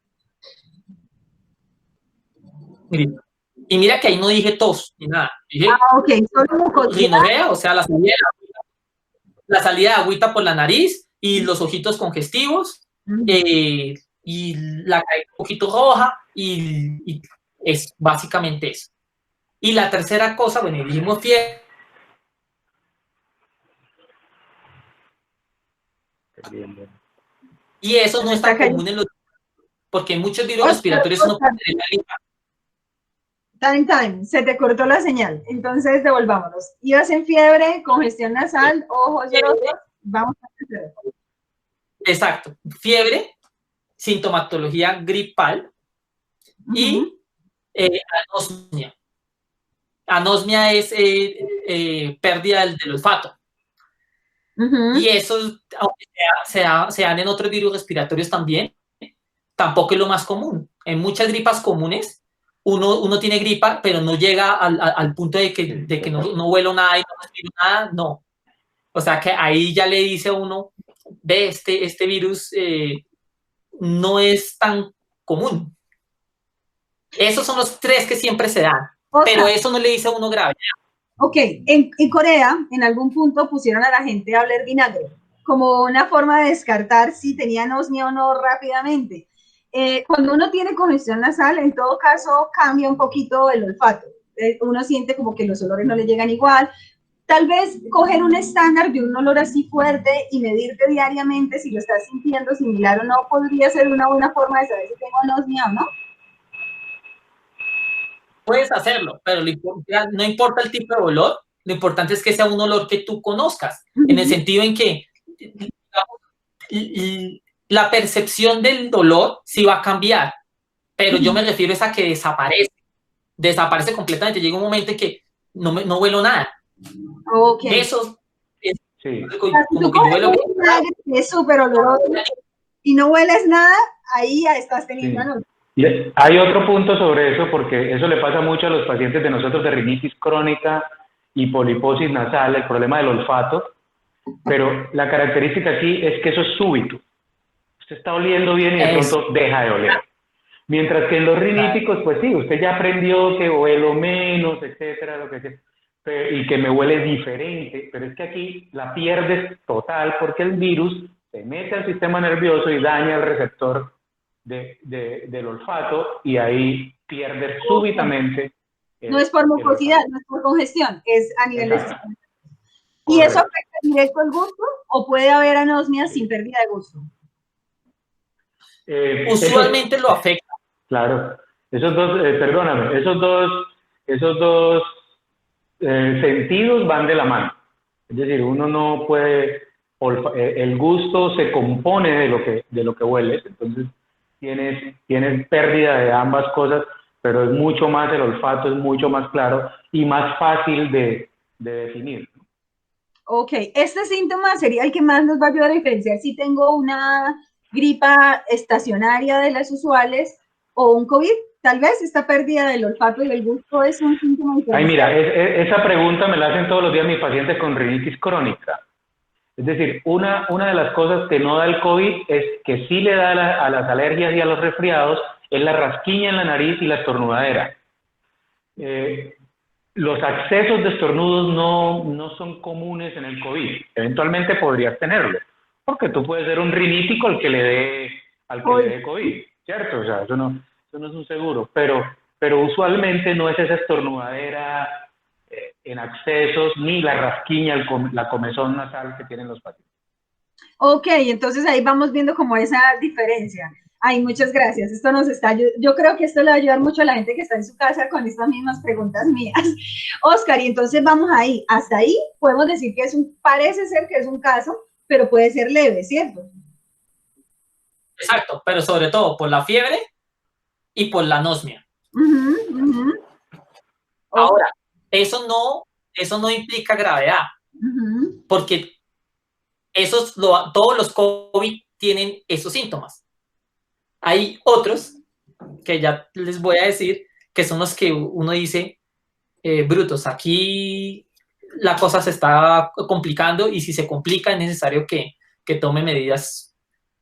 S3: Gripa. Y mira que ahí no dije tos ni nada. Dije
S1: Ok, solo mucosidad.
S3: rinorrea, o sea, la salida de agüita por la nariz y los ojitos congestivos, y la cara un poquito roja, y es básicamente eso. Y la tercera cosa, bueno, dijimos fiebre. Y eso no es tan común en los, porque muchos virus respiratorios no pueden tener la gripa.
S1: Time, se te cortó la señal, entonces devolvámonos. Ibas en fiebre, congestión nasal, ojos llorosos, vamos a hacer.
S3: Exacto, fiebre, sintomatología gripal y anosmia. Anosmia es pérdida del olfato. Y eso, aunque se dan en otros virus respiratorios también, tampoco es lo más común. En muchas gripas comunes, uno tiene gripa, pero no llega al punto de que no huelo nada y no respiro nada, no. O sea que ahí ya le dice a uno, ve, este virus no es tan común. Esos son los tres que siempre se dan, pero eso no le dice a uno grave.
S1: Ok, en Corea, en algún punto pusieron a la gente a oler vinagre, como una forma de descartar si tenía anosmia o no rápidamente. Cuando uno tiene congestión nasal, en todo caso, cambia un poquito el olfato. Uno siente como que los olores no le llegan igual. Tal vez coger un estándar de un olor así fuerte y medirte diariamente si lo estás sintiendo similar o no, podría ser una buena forma de saber si tengo anosmia o no.
S3: Puedes hacerlo, pero no importa el tipo de olor, lo importante es que sea un olor que tú conozcas, en el sentido en que la percepción del dolor sí va a cambiar, pero yo me refiero a que desaparece completamente. Llega un momento en que no huelo nada.
S1: Okay.
S3: Eso es
S1: como que yo huelo que es súper oloroso y no hueles nada, ahí ya estás teniendo anosmia.
S2: Hay otro punto sobre eso, porque eso le pasa mucho a los pacientes de nosotros de rinitis crónica y poliposis nasal, el problema del olfato, pero la característica aquí es que eso es súbito. Usted está oliendo bien y de pronto deja de oler. Mientras que en los riníticos, pues sí, usted ya aprendió que huelo menos, etcétera, lo que sea, y que me huele diferente, pero es que aquí la pierdes total porque el virus se mete al sistema nervioso y daña el receptor del olfato y ahí pierdes súbitamente.
S1: No es por mucosidad, no es por congestión, es a nivel de sistema. ¿Y eso afecta directo el gusto o puede haber anosmia sin pérdida de gusto?
S3: Usualmente lo afecta.
S2: Claro, esos dos sentidos van de la mano. Es decir, uno no puede, el gusto se compone de lo que hueles, entonces tienes pérdida de ambas cosas, pero es mucho más, el olfato es mucho más claro y más fácil de definir.
S1: Ok, este síntoma sería el que más nos va a ayudar a diferenciar si tengo una gripa estacionaria de las usuales o un COVID. Tal vez esta pérdida del olfato y del gusto es un síntoma diferencial.
S2: Ay, mira, esa pregunta me la hacen todos los días mis pacientes con rinitis crónica. Es decir, una de las cosas que no da el COVID es que sí le da a las alergias y a los resfriados es la rasquiña en la nariz y la estornudadera. Los accesos de estornudos no son comunes en el COVID. Eventualmente podrías tenerlo, porque tú puedes ser un rinítico al que le dé COVID, ¿cierto? O sea, eso no es un seguro, pero usualmente no es esa estornudadera en accesos, ni la rasquiña, la comezón nasal que tienen los pacientes.
S1: Ok, entonces ahí vamos viendo como esa diferencia. Ay, muchas gracias. Esto nos está, yo creo que esto le va a ayudar mucho a la gente que está en su casa con estas mismas preguntas mías. Oscar, y entonces vamos ahí. Hasta ahí podemos decir que parece ser que es un caso, pero puede ser leve, ¿cierto?
S3: Exacto, pero sobre todo por la fiebre y por la anosmia. Ahora, eso no implica gravedad, porque todos los COVID tienen esos síntomas. Hay otros que ya les voy a decir, que son los que uno dice, brutos. Aquí la cosa se está complicando y si se complica es necesario que tome medidas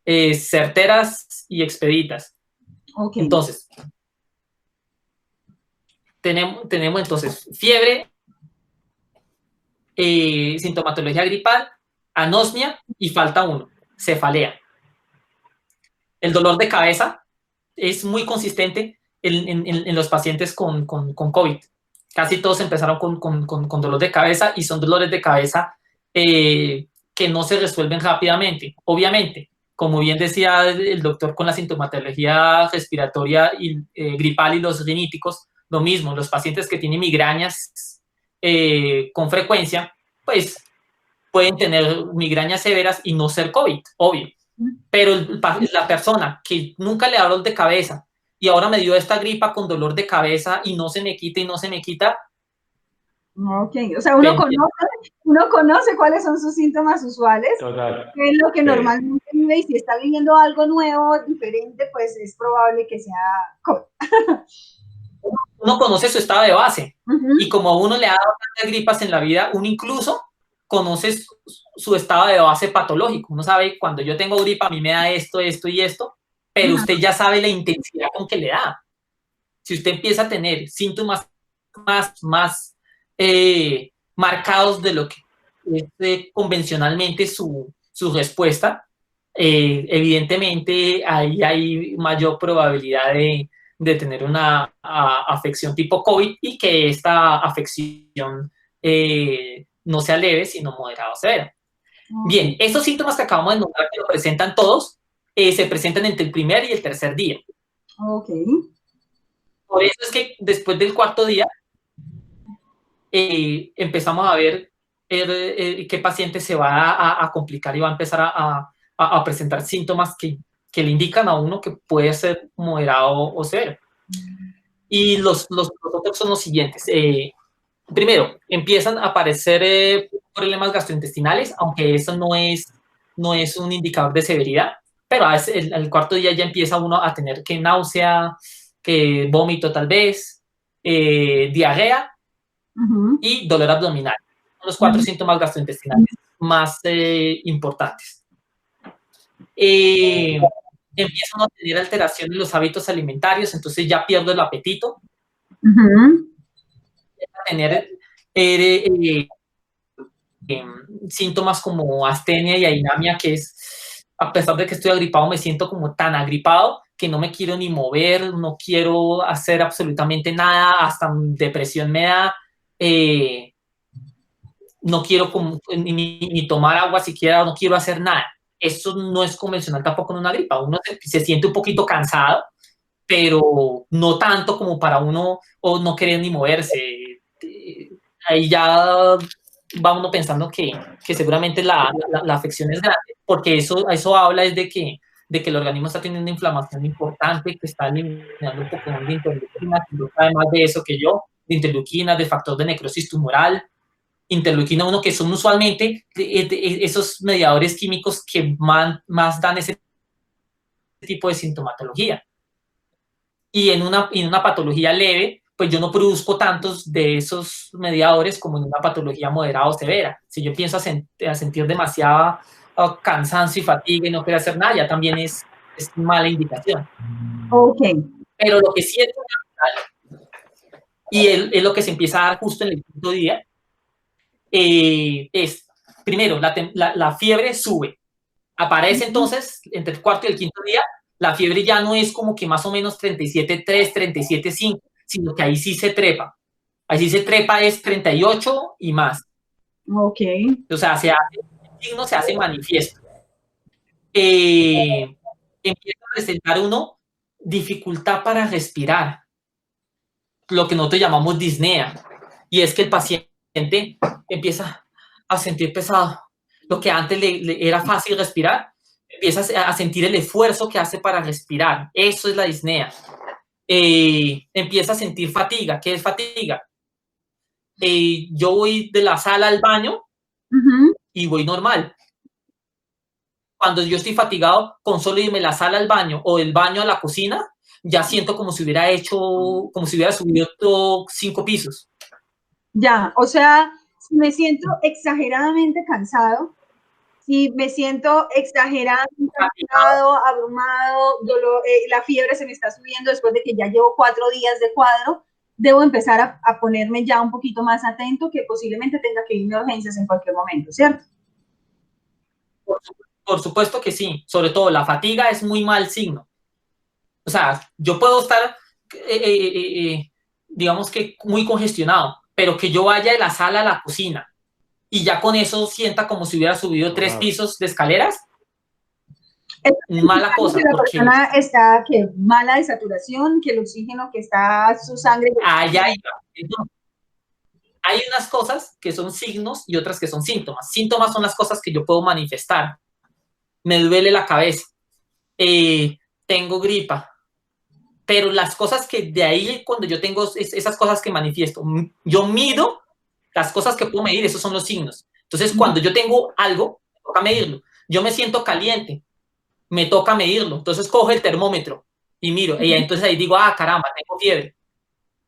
S3: certeras y expeditas.
S1: Okay.
S3: Entonces, tenemos entonces fiebre, sintomatología gripal, anosmia y falta uno, cefalea. El dolor de cabeza es muy consistente en los pacientes con COVID. Casi todos empezaron con dolor de cabeza y son dolores de cabeza que no se resuelven rápidamente. Obviamente, como bien decía el doctor con la sintomatología respiratoria y gripal y los riníticos, lo mismo, los pacientes que tienen migrañas con frecuencia, pues pueden tener migrañas severas y no ser COVID, obvio. Pero la persona que nunca le da dolor de cabeza y ahora me dio esta gripa con dolor de cabeza y no se me quita y no se me quita.
S1: Ok, o sea, uno conoce cuáles son sus síntomas usuales,
S2: Total.
S1: qué es lo que normalmente vive y si está viviendo algo nuevo, diferente, pues es probable que sea COVID.
S3: Uno conoce su estado de base y como a uno le ha dado tantas gripas en la vida, uno incluso conoce su estado de base patológico. Uno sabe, cuando yo tengo gripa, a mí me da esto, esto y esto, pero usted ya sabe la intensidad con que le da. Si usted empieza a tener síntomas más marcados de lo que es convencionalmente su respuesta, evidentemente ahí hay mayor probabilidad de tener una afección tipo COVID y que esta afección no sea leve, sino moderada o severa. Bien, estos síntomas que acabamos de nombrar, que lo presentan todos, se presentan entre el primer y el tercer día.
S1: Ok.
S3: Por eso es que después del cuarto día empezamos a ver qué paciente se va a complicar y va a empezar a presentar síntomas que le indican a uno que puede ser moderado o severo. Y los otros son los siguientes. Primero, empiezan a aparecer problemas gastrointestinales, aunque eso no es un indicador de severidad, pero al cuarto día ya empieza uno a tener que náusea, que vómito tal vez, diarrea y dolor abdominal. Son los 4 síntomas gastrointestinales más importantes. Empiezan a tener alteraciones en los hábitos alimentarios, entonces ya pierdo el apetito. A tener síntomas como astenia y anemia, que es, a pesar de que estoy agripado, me siento como tan agripado que no me quiero ni mover, no quiero hacer absolutamente nada, hasta depresión me da, no quiero ni tomar agua siquiera, no quiero hacer nada. Eso no es convencional tampoco en una gripa. Uno se siente un poquito cansado, pero no tanto como para uno o no querer ni moverse. Ahí ya va uno pensando que seguramente la afección es grande, porque eso habla es de que el organismo está teniendo una inflamación importante, que está eliminando un poco de interleuquinas, además de eso que yo, de interleuquinas, de factor de necrosis tumoral, interleuquina 1, que son usualmente esos mediadores químicos que más dan ese tipo de sintomatología. Y en una patología leve, pues yo no produzco tantos de esos mediadores como en una patología moderada o severa. Si yo empiezo a sentir demasiada cansancio y fatiga y no quiero hacer nada, ya también es mala indicación.
S1: Ok.
S3: Pero lo que sí es fundamental, y es lo que se empieza a dar justo en el quinto día, es, primero, la fiebre sube. Aparece entonces, entre el cuarto y el quinto día, la fiebre ya no es como que más o menos 37.3, 37.5, sino que ahí sí se trepa. Ahí sí se trepa es 38 y más.
S1: Ok.
S3: O sea, el signo se hace manifiesto. Empieza a presentar uno dificultad para respirar, lo que nosotros llamamos disnea. Y es que el paciente empieza a sentir pesado. Lo que antes le era fácil respirar, empieza a sentir el esfuerzo que hace para respirar. Eso es la disnea. Empieza a sentir fatiga. ¿Qué es fatiga? Yo voy de la sala al baño y voy normal. Cuando yo estoy fatigado, con solo irme de la sala al baño o del baño a la cocina, ya siento como si hubiera subido 5 pisos.
S1: Ya, o sea, si me siento exageradamente cansado, si me siento exageradamente cansado, abrumado, dolor, la fiebre se me está subiendo después de que ya llevo 4 días de cuadro, debo empezar a ponerme ya un poquito más atento que posiblemente tenga que irme a urgencias en cualquier momento, ¿cierto?
S3: Por supuesto que sí, sobre todo la fatiga es muy mal signo. O sea, yo puedo estar, digamos que muy congestionado, pero que yo vaya de la sala a la cocina y ya con eso sienta como si hubiera subido 3 pisos de escaleras, mala
S1: Que
S3: cosa,
S1: la
S3: porque
S1: persona está que mala de saturación, que el oxígeno que está su sangre.
S3: allá hay unas cosas que son signos y otras que son síntomas. Síntomas son las cosas que yo puedo manifestar. Me duele la cabeza, tengo gripa, pero las cosas que de ahí, cuando yo tengo esas cosas que manifiesto, yo mido las cosas que puedo medir, esos son los signos. Entonces, cuando yo tengo algo, me toca medirlo. Yo me siento caliente, me toca medirlo. Entonces, cojo el termómetro y miro. Y entonces ahí digo, ah, caramba, tengo fiebre.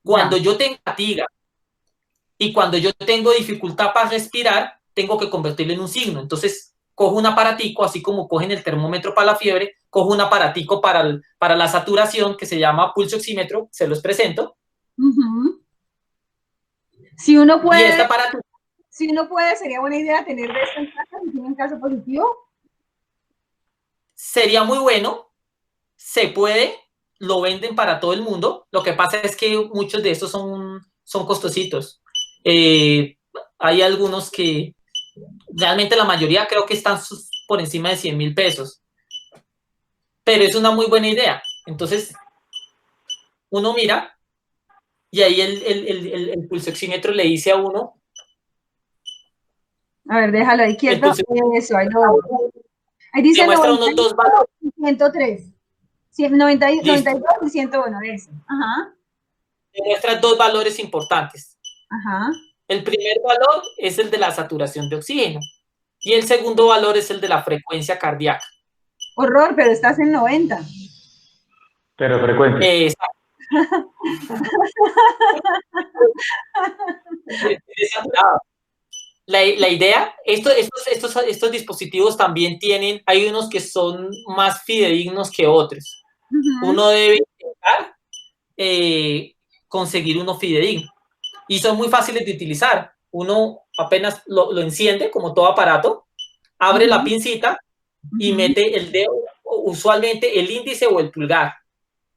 S3: Cuando yo tengo fatiga y cuando yo tengo dificultad para respirar, tengo que convertirlo en un signo. Entonces, cojo un aparatico, así como cogen el termómetro para la fiebre, cojo un aparatico para la saturación que se llama pulso oxímetro, se los presento.
S1: Si uno puede,
S3: y este aparato,
S1: si uno puede, sería buena idea tener de esto en casa, si tiene un caso positivo.
S3: sería muy bueno, se puede, lo venden para todo el mundo. Lo que pasa es que muchos de estos son costositos. Hay algunos que realmente la mayoría creo que están por encima de 100,000 pesos. Pero es una muy buena idea. Entonces, uno mira y ahí el pulsoxímetro le dice a uno.
S1: A ver, déjalo ahí quieto. Eso, ahí lo veo. Ahí dice
S3: muestra unos dos valores.
S1: 103. 92 y 101, ese. Ajá.
S3: Te muestra dos valores importantes.
S1: Ajá.
S3: El primer valor es el de la saturación de oxígeno y el segundo valor es el de la frecuencia cardíaca.
S1: Horror, pero estás en 90.
S2: Pero frecuencia.
S3: La idea, estos dispositivos también tienen, hay unos que son más fidedignos que otros. Uno debe intentar conseguir uno fidedigno. Y son muy fáciles de utilizar. Uno apenas lo enciende, como todo aparato, abre la pincita y mete el dedo, usualmente el índice o el pulgar.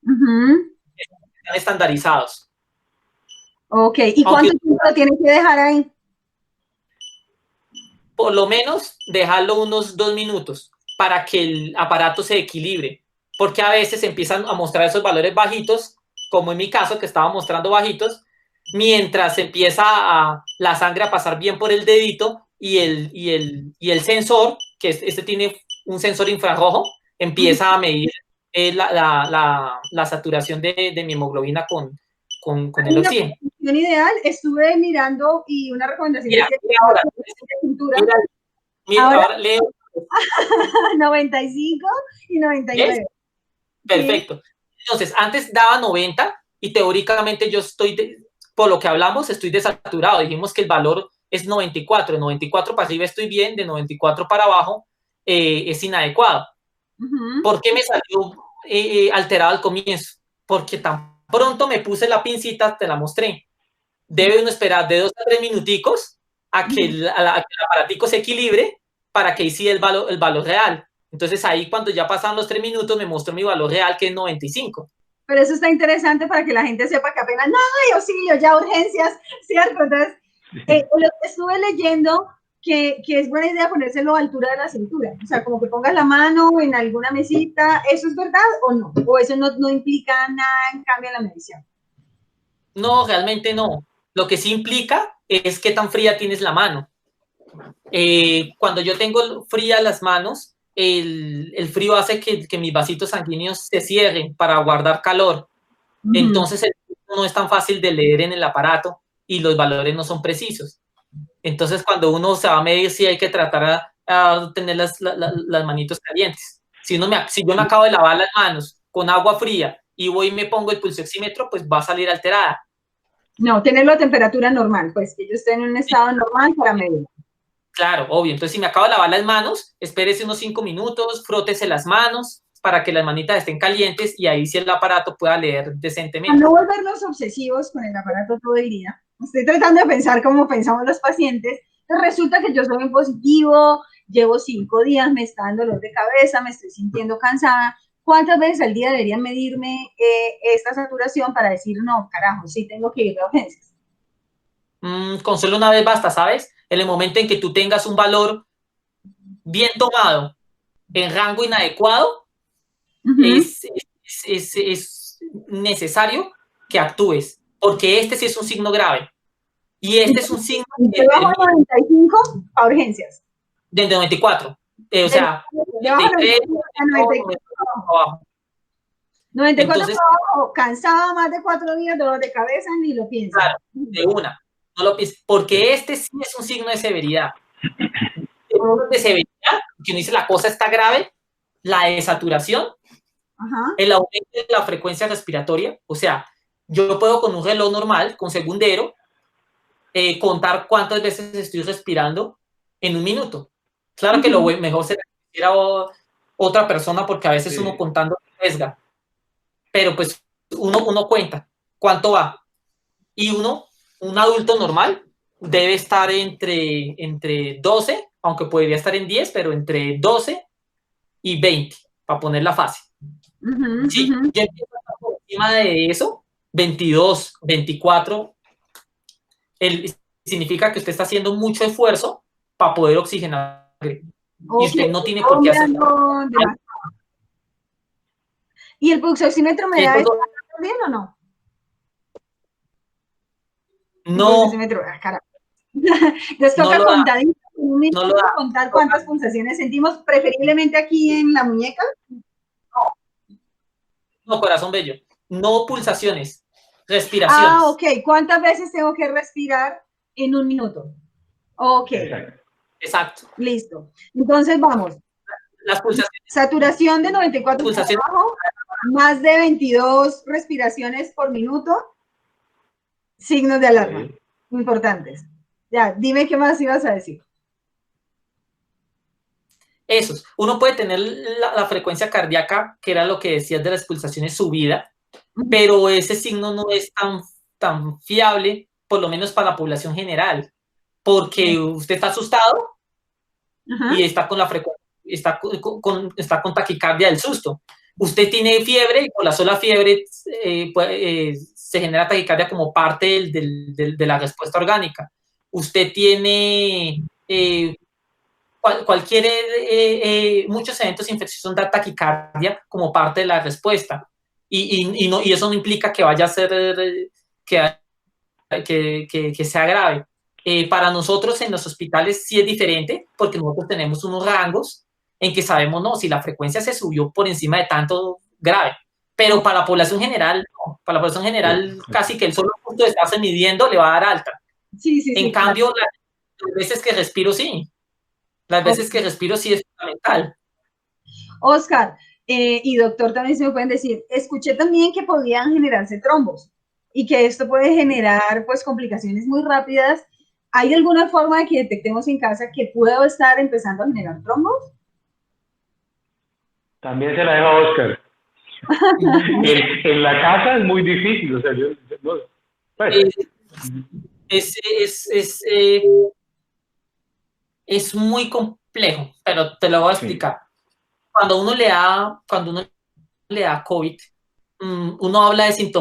S3: Están estandarizados.
S1: Ok, ¿y cuánto tiempo lo tienes que dejar ahí?
S3: Por lo menos dejarlo unos 2 minutos para que el aparato se equilibre, porque a veces empiezan a mostrar esos valores bajitos, como en mi caso que estaba mostrando bajitos, mientras empieza la sangre a pasar bien por el dedito y el sensor, que este tiene un sensor infrarrojo, empieza a medir la saturación de mi hemoglobina con el oxígeno.
S1: Una ideal, estuve mirando y una recomendación
S3: mira,
S1: es que
S3: ahora,
S1: ahora
S3: leo
S1: 95 y 99.
S3: ¿ves? Perfecto. ¿Sí? Entonces, antes daba 90 y teóricamente yo por lo que hablamos, estoy desaturado. Dijimos que el valor es 94. De 94 para arriba estoy bien, de 94 para abajo es inadecuado. ¿Por qué me salió alterado al comienzo? Porque tan pronto me puse la pincita, te la mostré. Debe uno esperar de 2 a 3 minuticos a que el aparatico se equilibre para que hiciera el valor real. Entonces ahí cuando ya pasaron los 3 minutos me mostró mi valor real, que es 95.
S1: Pero eso está interesante para que la gente sepa que apenas no hay auxilio, ya urgencias, ¿cierto? Entonces, estuve leyendo que es buena idea ponérselo a altura de la cintura, o sea, como que pongas la mano en alguna mesita, ¿eso es verdad o no? ¿O eso no implica nada en cambio en la medición?
S3: No, realmente no. Lo que sí implica es qué tan fría tienes la mano. Cuando yo tengo frías las manos, el frío hace que mis vasitos sanguíneos se cierren para guardar calor. Entonces el no es tan fácil de leer en el aparato y los valores no son precisos. Entonces cuando uno se va a medir, sí hay que tratar a tener las manitos calientes. Si yo me acabo de lavar las manos con agua fría y voy y me pongo el pulsoxímetro, pues va a salir alterada.
S1: No, tenerlo a temperatura normal, pues que yo esté en un estado normal para medir.
S3: Claro, obvio. Entonces, si me acabo de lavar las manos, espérese unos 5 minutos, frótese las manos para que las manitas estén calientes y ahí sí el aparato pueda leer decentemente.
S1: Para no volvernos obsesivos con el aparato todo el día, estoy tratando de pensar cómo pensamos los pacientes. Entonces resulta que yo soy en positivo, llevo 5 días, me está dando dolor de cabeza, me estoy sintiendo cansada. ¿Cuántas veces al día deberían medirme esta saturación para decir, no, carajo, sí tengo que ir a urgencias?
S3: Con solo una vez basta, ¿sabes? En el momento en que tú tengas un bien tomado en rango inadecuado, es necesario que actúes, porque este sí es un signo grave. Y este es un signo
S1: de debajo de 95 a urgencias.
S3: De 94. O sea,
S1: debajo de 94
S3: Entonces,
S1: abajo, cansado más de 4 días, dolor de cabeza, ni lo pienso.
S3: Claro, de una. No lo pienses, porque este sí es un signo de severidad. De severidad, que uno dice la cosa está grave, la desaturación, el aumento de la frecuencia respiratoria. O sea, yo puedo con un reloj normal, con segundero, contar cuántas veces estoy respirando en un minuto. Claro que lo mejor será que a otra persona, porque a veces uno contando arriesga. Pero pues uno cuenta cuánto va. Y un adulto normal, debe estar entre 12, aunque podría estar en 10, pero entre 12 y 20, para ponerla fácil. Si yo empiezo a estar por encima de eso, 22, 24, significa que usted está haciendo mucho esfuerzo para poder oxigenar. Y usted no tiene por qué hacerlo.
S1: ¿Y el pulsoxímetro me da esto bien o no?
S3: No.
S1: Les toca contadito, contar cuántas pulsaciones sentimos, preferiblemente aquí en la muñeca.
S3: No, corazón bello. No pulsaciones, respiraciones.
S1: Ah, ok. ¿Cuántas veces tengo que respirar en un minuto? Ok.
S3: Exacto.
S1: Listo. Entonces vamos.
S3: Las pulsaciones.
S1: Saturación de 94
S3: pulsaciones.
S1: Abajo, más de 22 respiraciones por minuto. Signos de alarma. Importantes. Ya, dime qué más ibas a decir.
S3: Esos. Uno puede tener la frecuencia cardíaca, que era lo que decías de las pulsaciones subida, pero ese signo no es tan fiable, por lo menos para la población general, porque usted está asustado y está con la frecuencia, está con taquicardia del susto. Usted tiene fiebre y por la sola fiebre se genera taquicardia como parte de la respuesta orgánica. Usted tiene muchos eventos infecciosos dan taquicardia como parte de la respuesta. Y eso no implica que vaya a ser que sea grave. Para nosotros en los hospitales sí es diferente, porque nosotros tenemos unos rangos en que sabemos, no, si la frecuencia se subió por encima de tanto, grave. Pero para la población general, no. Para la población general, casi que el solo punto de estarse midiendo le va a dar alta. En cambio, las veces que respiro, sí. Las veces que respiro sí es fundamental.
S1: Oscar, y doctor también se me pueden decir, escuché también que podían generarse trombos y que esto puede generar pues complicaciones muy rápidas. ¿Hay alguna forma de que detectemos en casa que puedo estar empezando a generar trombos?
S2: También se la dejo a Oscar. En la casa es muy difícil, o sea,
S3: es muy complejo, pero te lo voy a explicar. Sí. Cuando uno le da COVID, uno habla de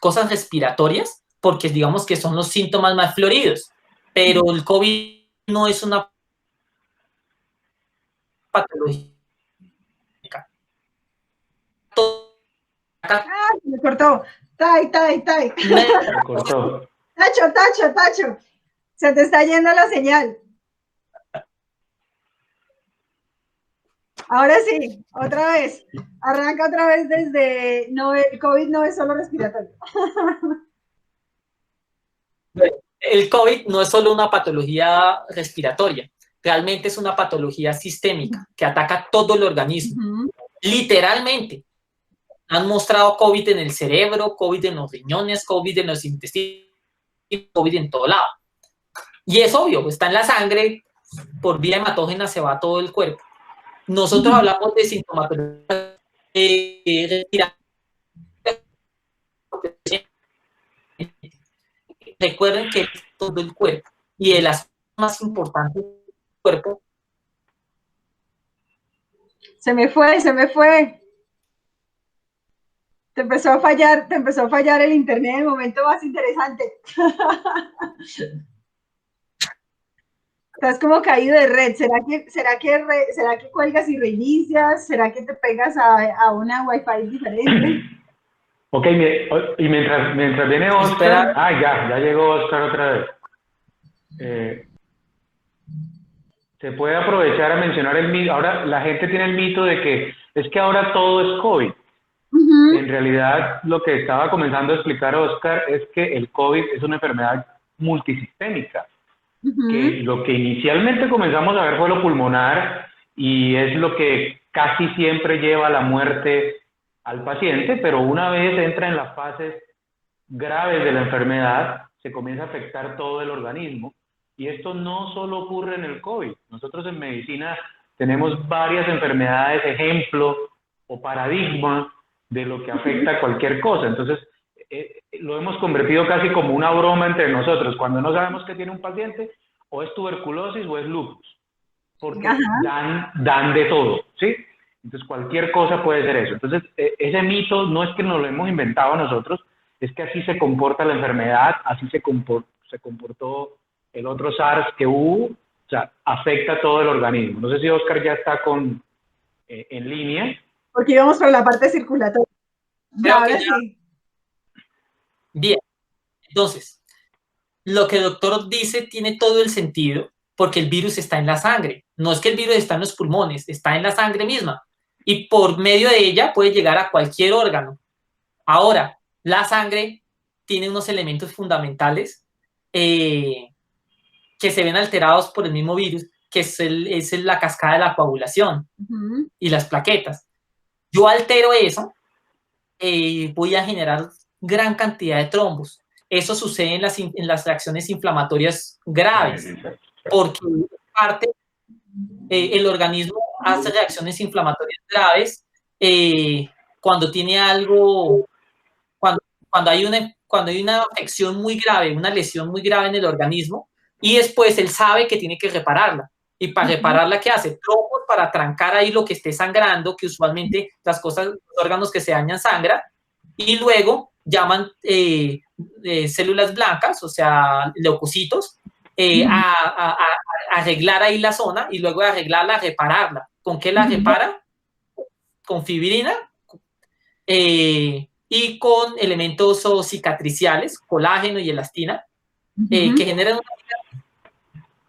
S3: cosas respiratorias, porque digamos que son los síntomas más floridos, pero el COVID no es una patología.
S1: Me cortó. Tai.
S2: Me cortó.
S1: Tacho. Se te está yendo la señal. Ahora sí, otra vez. Arranca otra vez desde... No, el COVID no es solo respiratorio.
S3: El COVID no es solo una patología respiratoria. Realmente es una patología sistémica que ataca todo el organismo. Literalmente. Han mostrado COVID en el cerebro, COVID en los riñones, COVID en los intestinos. COVID en todo lado. Y es obvio, está en la sangre, por vía hematógena se va a todo el cuerpo. Nosotros hablamos de sintomatología recuerden que es todo el cuerpo y de las más importantes del cuerpo.
S1: Se me fue. Te empezó a fallar el internet en el momento más interesante. Estás como caído de red. ¿Será que cuelgas y reinicias? ¿Será que te pegas a una Wi-Fi diferente?
S2: Ok, y mientras viene Oscar, ya llegó Oscar otra vez. Se puede aprovechar a mencionar el mito. Ahora la gente tiene el mito de que es que ahora todo es COVID. En realidad, lo que estaba comenzando a explicar Oscar es que el COVID es una enfermedad multisistémica. Que lo que inicialmente comenzamos a ver fue lo pulmonar y es lo que casi siempre lleva a la muerte al paciente, pero una vez entra en las fases graves de la enfermedad, se comienza a afectar todo el organismo. Y esto no solo ocurre en el COVID. Nosotros en medicina tenemos varias enfermedades, ejemplo o paradigma de lo que afecta a cualquier cosa. Entonces, lo hemos convertido casi como una broma entre nosotros, cuando no sabemos qué tiene un paciente, o es tuberculosis o es lupus, porque dan de todo, ¿sí? Entonces, cualquier cosa puede ser eso. Entonces, ese mito no es que nos lo hemos inventado nosotros, es que así se comporta la enfermedad, así se comportó el otro SARS que hubo, o sea, afecta a todo el organismo. No sé si Oscar ya está en línea.
S1: Porque íbamos por la parte circulatoria. Ahora sí.
S3: Bien, entonces, lo que el doctor dice tiene todo el sentido porque el virus está en la sangre. No es que el virus está en los pulmones, está en la sangre misma. Y por medio de ella puede llegar a cualquier órgano. Ahora, la sangre tiene unos elementos fundamentales que se ven alterados por el mismo virus, que es la cascada de la coagulación y las plaquetas. Yo altero eso, voy a generar gran cantidad de trombos. Eso sucede en las reacciones inflamatorias graves, porque el organismo hace reacciones inflamatorias graves cuando tiene algo, cuando hay una afección muy grave, una lesión muy grave en el organismo, y después él sabe que tiene que repararla. Y para repararla, ¿qué hace? Trombos para trancar ahí lo que esté sangrando, que usualmente los órganos que se dañan sangran, y luego llaman células blancas, o sea, leucocitos, a arreglar ahí la zona y luego de arreglarla, repararla. ¿Con qué la repara? Con fibrina y con elementos cicatriciales, colágeno y elastina, que generan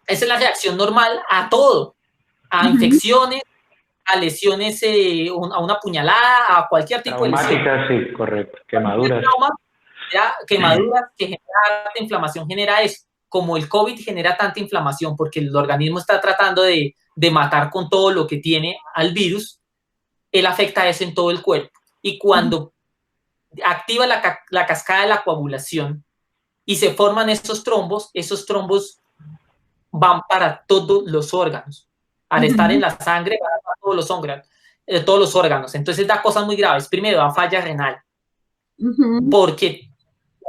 S3: esa es la reacción normal a todo, a infecciones, a lesiones, a una puñalada, a cualquier tipo de lesión.
S2: Sí, correcto, quemaduras.
S3: Quemaduras que genera inflamación, genera eso. Como el COVID genera tanta inflamación porque el organismo está tratando de matar con todo lo que tiene al virus, él afecta eso en todo el cuerpo. Y cuando activa la cascada de la coagulación y se forman esos trombos van para todos los órganos. Al estar en la sangre, van para todos los órganos. Entonces da cosas muy graves. Primero, da falla renal, porque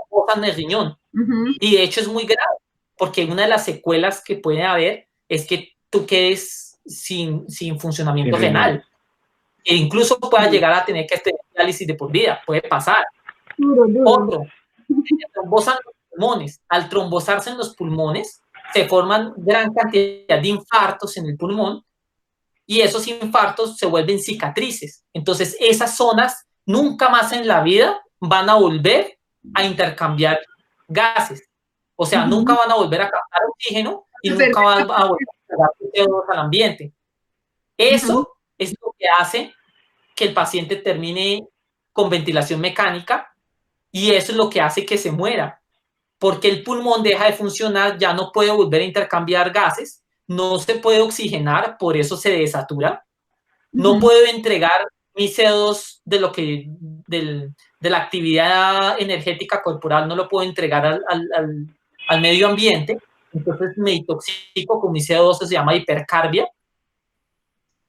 S3: botan el riñón. Y de hecho es muy grave, porque una de las secuelas que puede haber es que tú quedes sin funcionamiento renal. E incluso pueda llegar a tener que hacer diálisis de por vida. Puede pasar. Otro, trombosan los pulmones. Al trombosarse en los pulmones, se forman gran cantidad de infartos en el pulmón y esos infartos se vuelven cicatrices. Entonces, esas zonas nunca más en la vida van a volver a intercambiar gases. O sea, nunca van a volver a captar oxígeno y nunca van a volver a cargar CO2 al ambiente. Eso es lo que hace que el paciente termine con ventilación mecánica y eso es lo que hace que se muera. Porque el pulmón deja de funcionar, ya no puede volver a intercambiar gases, no se puede oxigenar, por eso se desatura, no puedo entregar mi CO2 de la actividad energética corporal, no lo puedo entregar al medio ambiente, entonces me intoxico con mi CO2, se llama hipercarbia,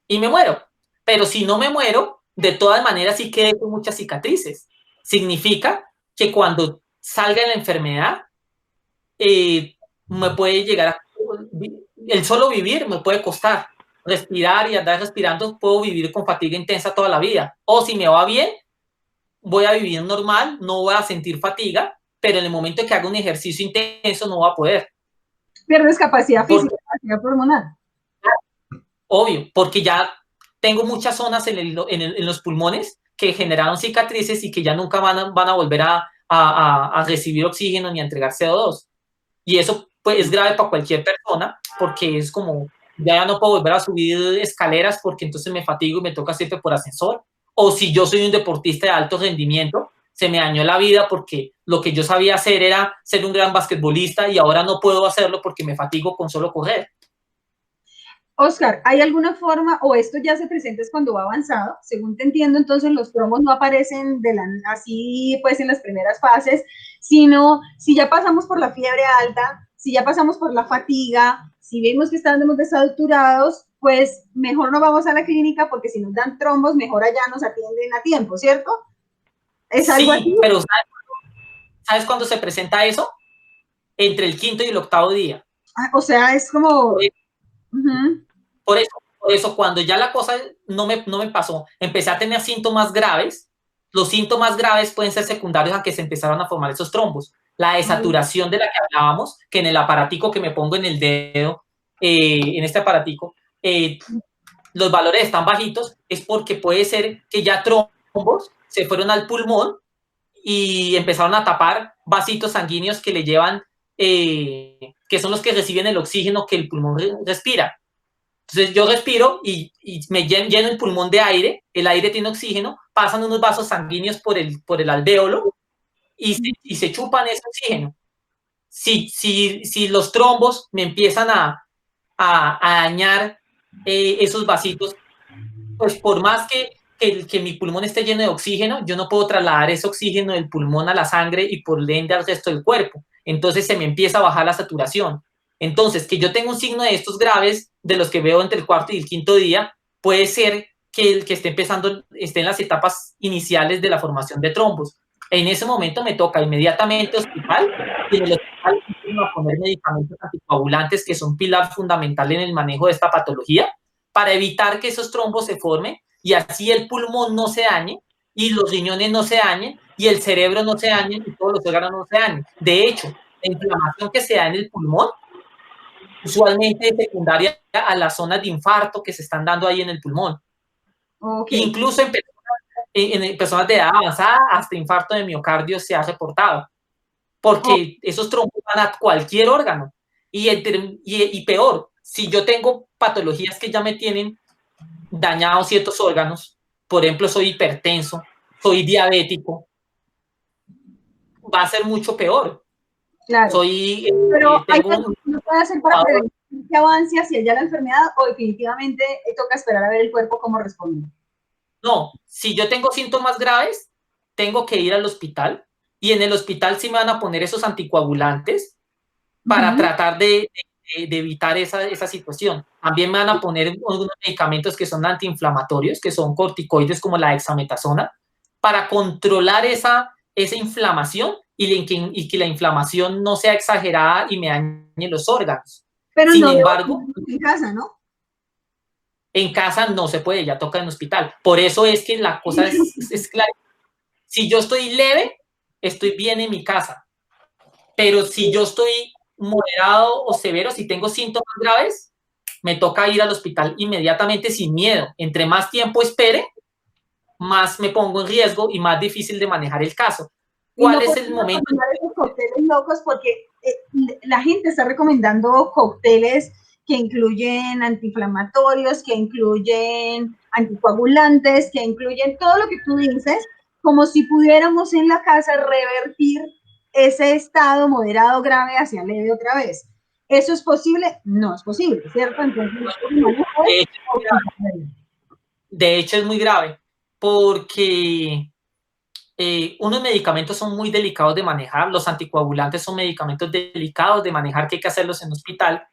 S3: y me muero. Pero si no me muero, de todas maneras sí quedé con muchas cicatrices. Significa que cuando salga la enfermedad, me puede llegar a... El solo vivir me puede costar. Respirar y andar respirando, puedo vivir con fatiga intensa toda la vida. O si me va bien, voy a vivir normal, no voy a sentir fatiga, pero en el momento que haga un ejercicio intenso no voy a poder.
S1: Pierdes capacidad física, capacidad pulmonar.
S3: Obvio, porque ya tengo muchas zonas en los pulmones que generaron cicatrices y que ya nunca van a volver a recibir oxígeno ni a entregar CO2. Y eso pues, es grave para cualquier persona porque es como, ya no puedo volver a subir escaleras porque entonces me fatigo y me toca siempre por ascensor. O si yo soy un deportista de alto rendimiento, se me dañó la vida porque lo que yo sabía hacer era ser un gran basquetbolista y ahora no puedo hacerlo porque me fatigo con solo correr.
S1: Oscar, ¿hay alguna forma, o esto ya se presenta es cuando va avanzado? Según te entiendo, entonces los trombos no aparecen así pues en las primeras fases, sino si ya pasamos por la fiebre alta, si ya pasamos por la fatiga, si vemos que estamos desaturados, pues mejor no vamos a la clínica porque si nos dan trombos, mejor allá nos atienden a tiempo, ¿cierto? ¿Es algo así?
S3: Pero ¿sabes cuándo se presenta eso? Entre el 5º y el 8º día.
S1: Ah, o sea, es como...
S3: Por eso, cuando ya la cosa no me pasó, empecé a tener síntomas graves. Los síntomas graves pueden ser secundarios a que se empezaron a formar esos trombos. La desaturación de la que hablábamos, que en el aparatico que me pongo en el dedo, en este aparatico, los valores están bajitos, es porque puede ser que ya trombos se fueron al pulmón y empezaron a tapar vasitos sanguíneos que le llevan, que son los que reciben el oxígeno que el pulmón respira. Entonces yo respiro y me lleno el pulmón de aire, el aire tiene oxígeno, pasan unos vasos sanguíneos por el alvéolo y se chupan ese oxígeno. Si los trombos me empiezan a dañar esos vasitos, pues por más que mi pulmón esté lleno de oxígeno, yo no puedo trasladar ese oxígeno del pulmón a la sangre y por ende al resto del cuerpo. Entonces se me empieza a bajar la saturación. Entonces, que yo tenga un signo de estos graves, de los que veo entre el 4º y el 5º día, puede ser que el que esté en las etapas iniciales de la formación de trombos. En ese momento me toca inmediatamente hospital, y en el hospital a poner medicamentos anticoagulantes que son pilar fundamental en el manejo de esta patología, para evitar que esos trombos se formen y así el pulmón no se dañe y los riñones no se dañen y el cerebro no se dañe y todos los órganos no se dañen. De hecho, la inflamación que se da en el pulmón usualmente es secundaria a las zonas de infarto que se están dando ahí en el pulmón. Okay. Incluso en personas de edad avanzada, hasta infarto de miocardio se ha reportado, porque esos trombos van a cualquier órgano. Y peor, si yo tengo patologías que ya me tienen dañados ciertos órganos, por ejemplo, soy hipertenso, soy diabético, va a ser mucho peor.
S1: Claro. Pero ¿hay algo que uno puede hacer para prevenir que avance hacia allá la enfermedad o definitivamente toca esperar a ver el cuerpo cómo responde?
S3: No, si yo tengo síntomas graves, tengo que ir al hospital y en el hospital sí me van a poner esos anticoagulantes para tratar de evitar esa situación. También me van a poner algunos medicamentos que son antiinflamatorios, que son corticoides como la dexametasona, para controlar esa inflamación y que la inflamación no sea exagerada y me dañe los órganos.
S1: Pero sin embargo, en casa, ¿no?
S3: En casa no se puede, ya toca en hospital. Por eso es que la cosa es clara. Si yo estoy leve, estoy bien en mi casa. Pero si yo estoy moderado o severo, si tengo síntomas graves, me toca ir al hospital inmediatamente sin miedo. Entre más tiempo espere, más me pongo en riesgo y más difícil de manejar el caso. ¿Cuál es el momento?
S1: Esos cócteles locos porque la gente está recomendando cócteles que incluyen antiinflamatorios, que incluyen anticoagulantes, que incluyen todo lo que tú dices, como si pudiéramos en la casa revertir ese estado moderado grave hacia leve otra vez. ¿Eso es posible? No es posible, ¿cierto? Entonces,
S3: de hecho es muy grave, porque unos medicamentos son muy delicados de manejar, los anticoagulantes son medicamentos delicados de manejar que hay que hacerlos en hospital.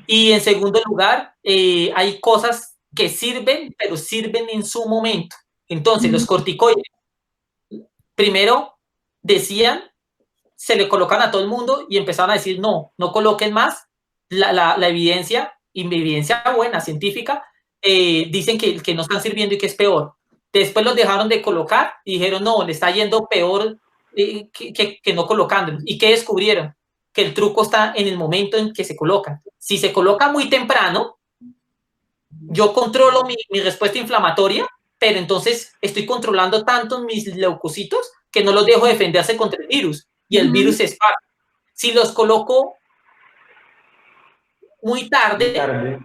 S3: Y en segundo lugar, hay cosas que sirven, pero sirven en su momento. Entonces, los corticoides, primero decían, se le colocan a todo el mundo y empezaron a decir, no, no coloquen más. La evidencia, y evidencia buena, científica, dicen que no están sirviendo y que es peor. Después los dejaron de colocar y dijeron, no, le está yendo peor que no colocándolos. ¿Y qué descubrieron? Que el truco está en el momento en que se colocan. Si se coloca muy temprano, yo controlo mi respuesta inflamatoria, pero entonces estoy controlando tanto mis leucocitos que no los dejo defenderse contra el virus y el virus se esparce. Si los coloco muy tarde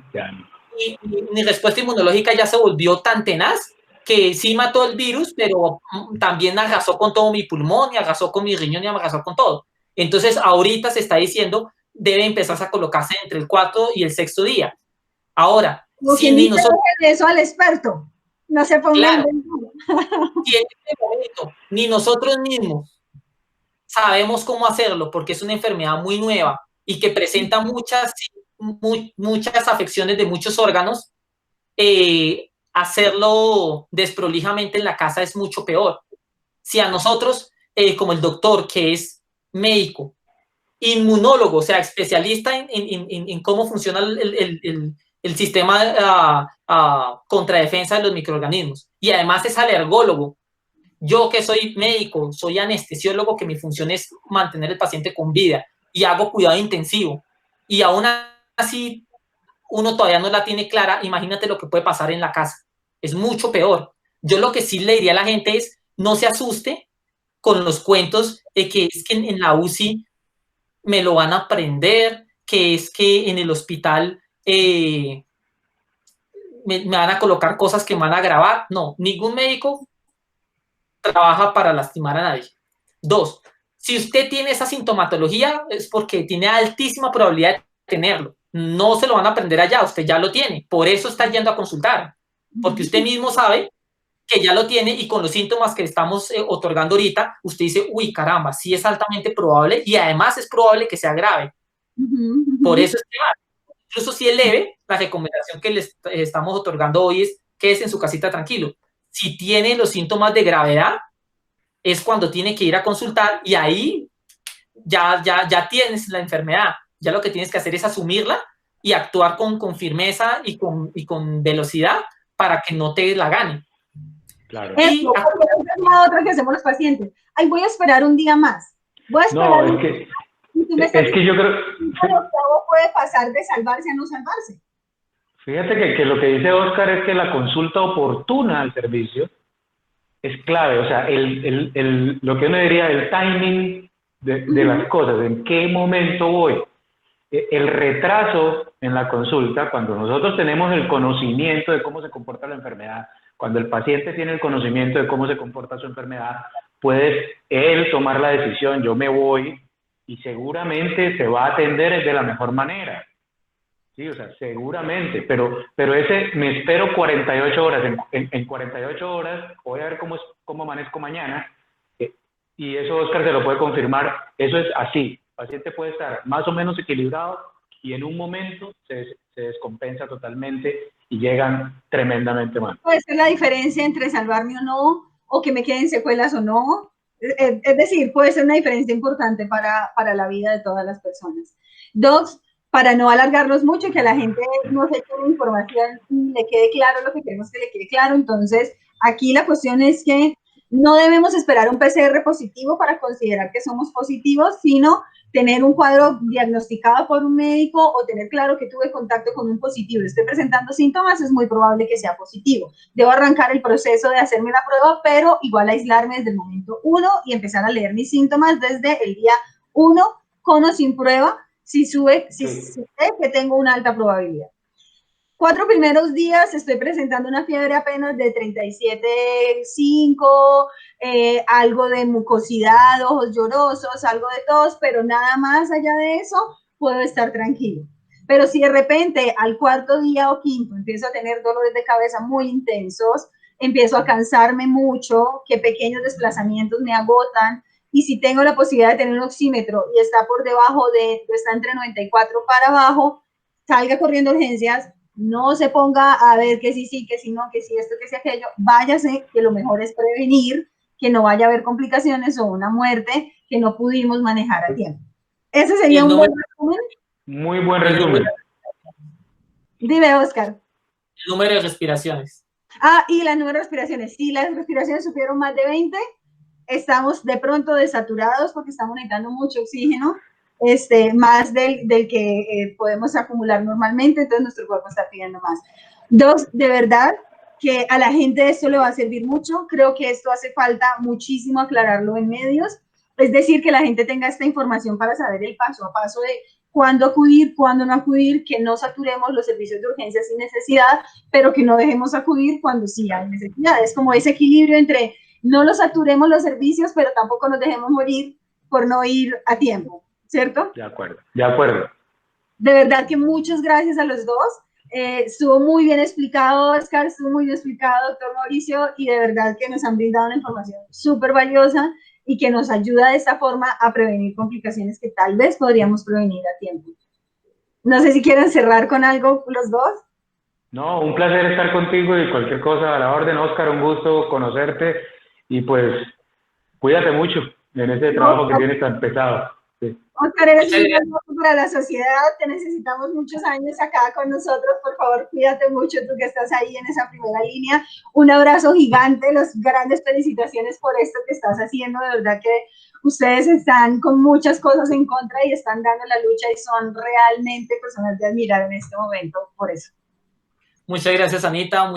S3: y mi respuesta inmunológica ya se volvió tan tenaz que sí mató el virus, pero también arrasó con todo mi pulmón y arrasó con mi riñón y arrasó con todo. Entonces, ahorita se está diciendo, debe empezar a colocarse entre el 4 y el 6º día. Ahora,
S1: si ni nosotros... eso al experto, no se pongan...
S3: Claro, si en este momento ni nosotros mismos sabemos cómo hacerlo, porque es una enfermedad muy nueva y que presenta muchas afecciones de muchos órganos, hacerlo desprolijamente en la casa es mucho peor. Si a nosotros, como el doctor que es médico, inmunólogo, o sea, especialista en cómo funciona el sistema contradefensa de los microorganismos, y además es alergólogo, yo que soy médico, soy anestesiólogo, que mi función es mantener al paciente con vida y hago cuidado intensivo, y aún así uno todavía no la tiene clara, imagínate lo que puede pasar en la casa. Es mucho peor. Yo lo que sí le diría a la gente es, no se asuste con los cuentos de que es que en la UCI me lo van a aprender, que es que en el hospital me van a colocar cosas que me van a agravar. No, ningún médico trabaja para lastimar a nadie. 2, si usted tiene esa sintomatología es porque tiene altísima probabilidad de tenerlo. No se lo van a aprender allá, usted ya lo tiene. Por eso está yendo a consultar, porque usted mismo sabe que ya lo tiene y con los síntomas que estamos otorgando ahorita, usted dice, uy, caramba, sí es altamente probable y además es probable que sea grave. Por eso es que, incluso si es leve, la recomendación que les estamos otorgando hoy es quédese en su casita tranquilo. Si tiene los síntomas de gravedad, es cuando tiene que ir a consultar y ahí ya tienes la enfermedad. Ya lo que tienes que hacer es asumirla y actuar con firmeza y con velocidad para que no te la gane.
S1: Claro. Eso, es la otra que hacemos los pacientes. Ay, voy a esperar un día más. Voy a esperar
S2: un día. Es que yo creo
S1: que puede pasar de salvarse a no salvarse.
S2: Fíjate que lo que dice Oscar es que la consulta oportuna al servicio es clave. O sea, lo que uno diría, el timing de las cosas, en qué momento voy. El retraso en la consulta, cuando nosotros tenemos el conocimiento de cómo se comporta la enfermedad, cuando el paciente tiene el conocimiento de cómo se comporta su enfermedad, puede él tomar la decisión, yo me voy, y seguramente se va a atender de la mejor manera. Sí, o sea, seguramente, pero ese me espero 48 horas, en 48 horas voy a ver cómo amanezco mañana, y eso Oscar se lo puede confirmar, eso es así, el paciente puede estar más o menos equilibrado y en un momento se descompensa totalmente y llegan tremendamente mal.
S1: Puede ser la diferencia entre salvarme o no, o que me queden secuelas o no. Es decir, puede ser una diferencia importante para la vida de todas las personas. 2, para no alargarnos mucho, que a la gente no se quede información y le quede claro lo que queremos que le quede claro. Entonces, aquí la cuestión es que no debemos esperar un PCR positivo para considerar que somos positivos, sino tener un cuadro diagnosticado por un médico o tener claro que tuve contacto con un positivo y estoy presentando síntomas, es muy probable que sea positivo. Debo arrancar el proceso de hacerme la prueba, pero igual aislarme desde el momento 1 y empezar a leer mis síntomas desde el día 1, con o sin prueba, si sé que tengo una alta probabilidad. 4 primeros días estoy presentando una fiebre apenas de 37,5, algo de mucosidad, ojos llorosos, algo de tos, pero nada más allá de eso puedo estar tranquilo. Pero si de repente al 4º día o 5º empiezo a tener dolores de cabeza muy intensos, empiezo a cansarme mucho, que pequeños desplazamientos me agotan, y si tengo la posibilidad de tener un oxímetro y está por debajo está entre 94 para abajo, salga corriendo a urgencias, no se ponga a ver que sí, que sí, no, que sí esto, que sí aquello, váyase, que lo mejor es prevenir, que no vaya a haber complicaciones o una muerte que no pudimos manejar a tiempo. Ese sería un buen resumen.
S2: Muy buen resumen.
S1: Dime, Oscar.
S3: El número de respiraciones.
S1: Y el número de respiraciones. Si las respiraciones supieron más de 20, estamos de pronto desaturados porque estamos necesitando mucho oxígeno, más del que podemos acumular normalmente, entonces nuestro cuerpo está pidiendo más. 2, de verdad que a la gente esto le va a servir mucho, creo que esto hace falta muchísimo aclararlo en medios, es decir, que la gente tenga esta información para saber el paso a paso de cuándo acudir, cuándo no acudir, que no saturemos los servicios de urgencia sin necesidad, pero que no dejemos acudir cuando sí hay necesidad. Es como ese equilibrio entre no los saturemos los servicios, pero tampoco nos dejemos morir por no ir a tiempo, ¿cierto?
S2: De acuerdo, de acuerdo.
S1: De verdad que muchas gracias a los dos. Estuvo muy bien explicado, Oscar, estuvo muy bien explicado, doctor Mauricio, y de verdad que nos han brindado una información súper valiosa y que nos ayuda de esta forma a prevenir complicaciones que tal vez podríamos prevenir a tiempo. No sé si quieren cerrar con algo los dos.
S2: No, un placer estar contigo y cualquier cosa a la orden, Oscar, un gusto conocerte y pues cuídate mucho en ese trabajo que tienes tan pesado. Sí.
S1: Oscar, eres un gran para la sociedad, te necesitamos muchos años acá con nosotros, por favor, cuídate mucho tú que estás ahí en esa primera línea. Un abrazo gigante, las grandes felicitaciones por esto que estás haciendo, de verdad que ustedes están con muchas cosas en contra y están dando la lucha y son realmente personas de admirar en este momento por eso.
S3: Muchas gracias, Anita.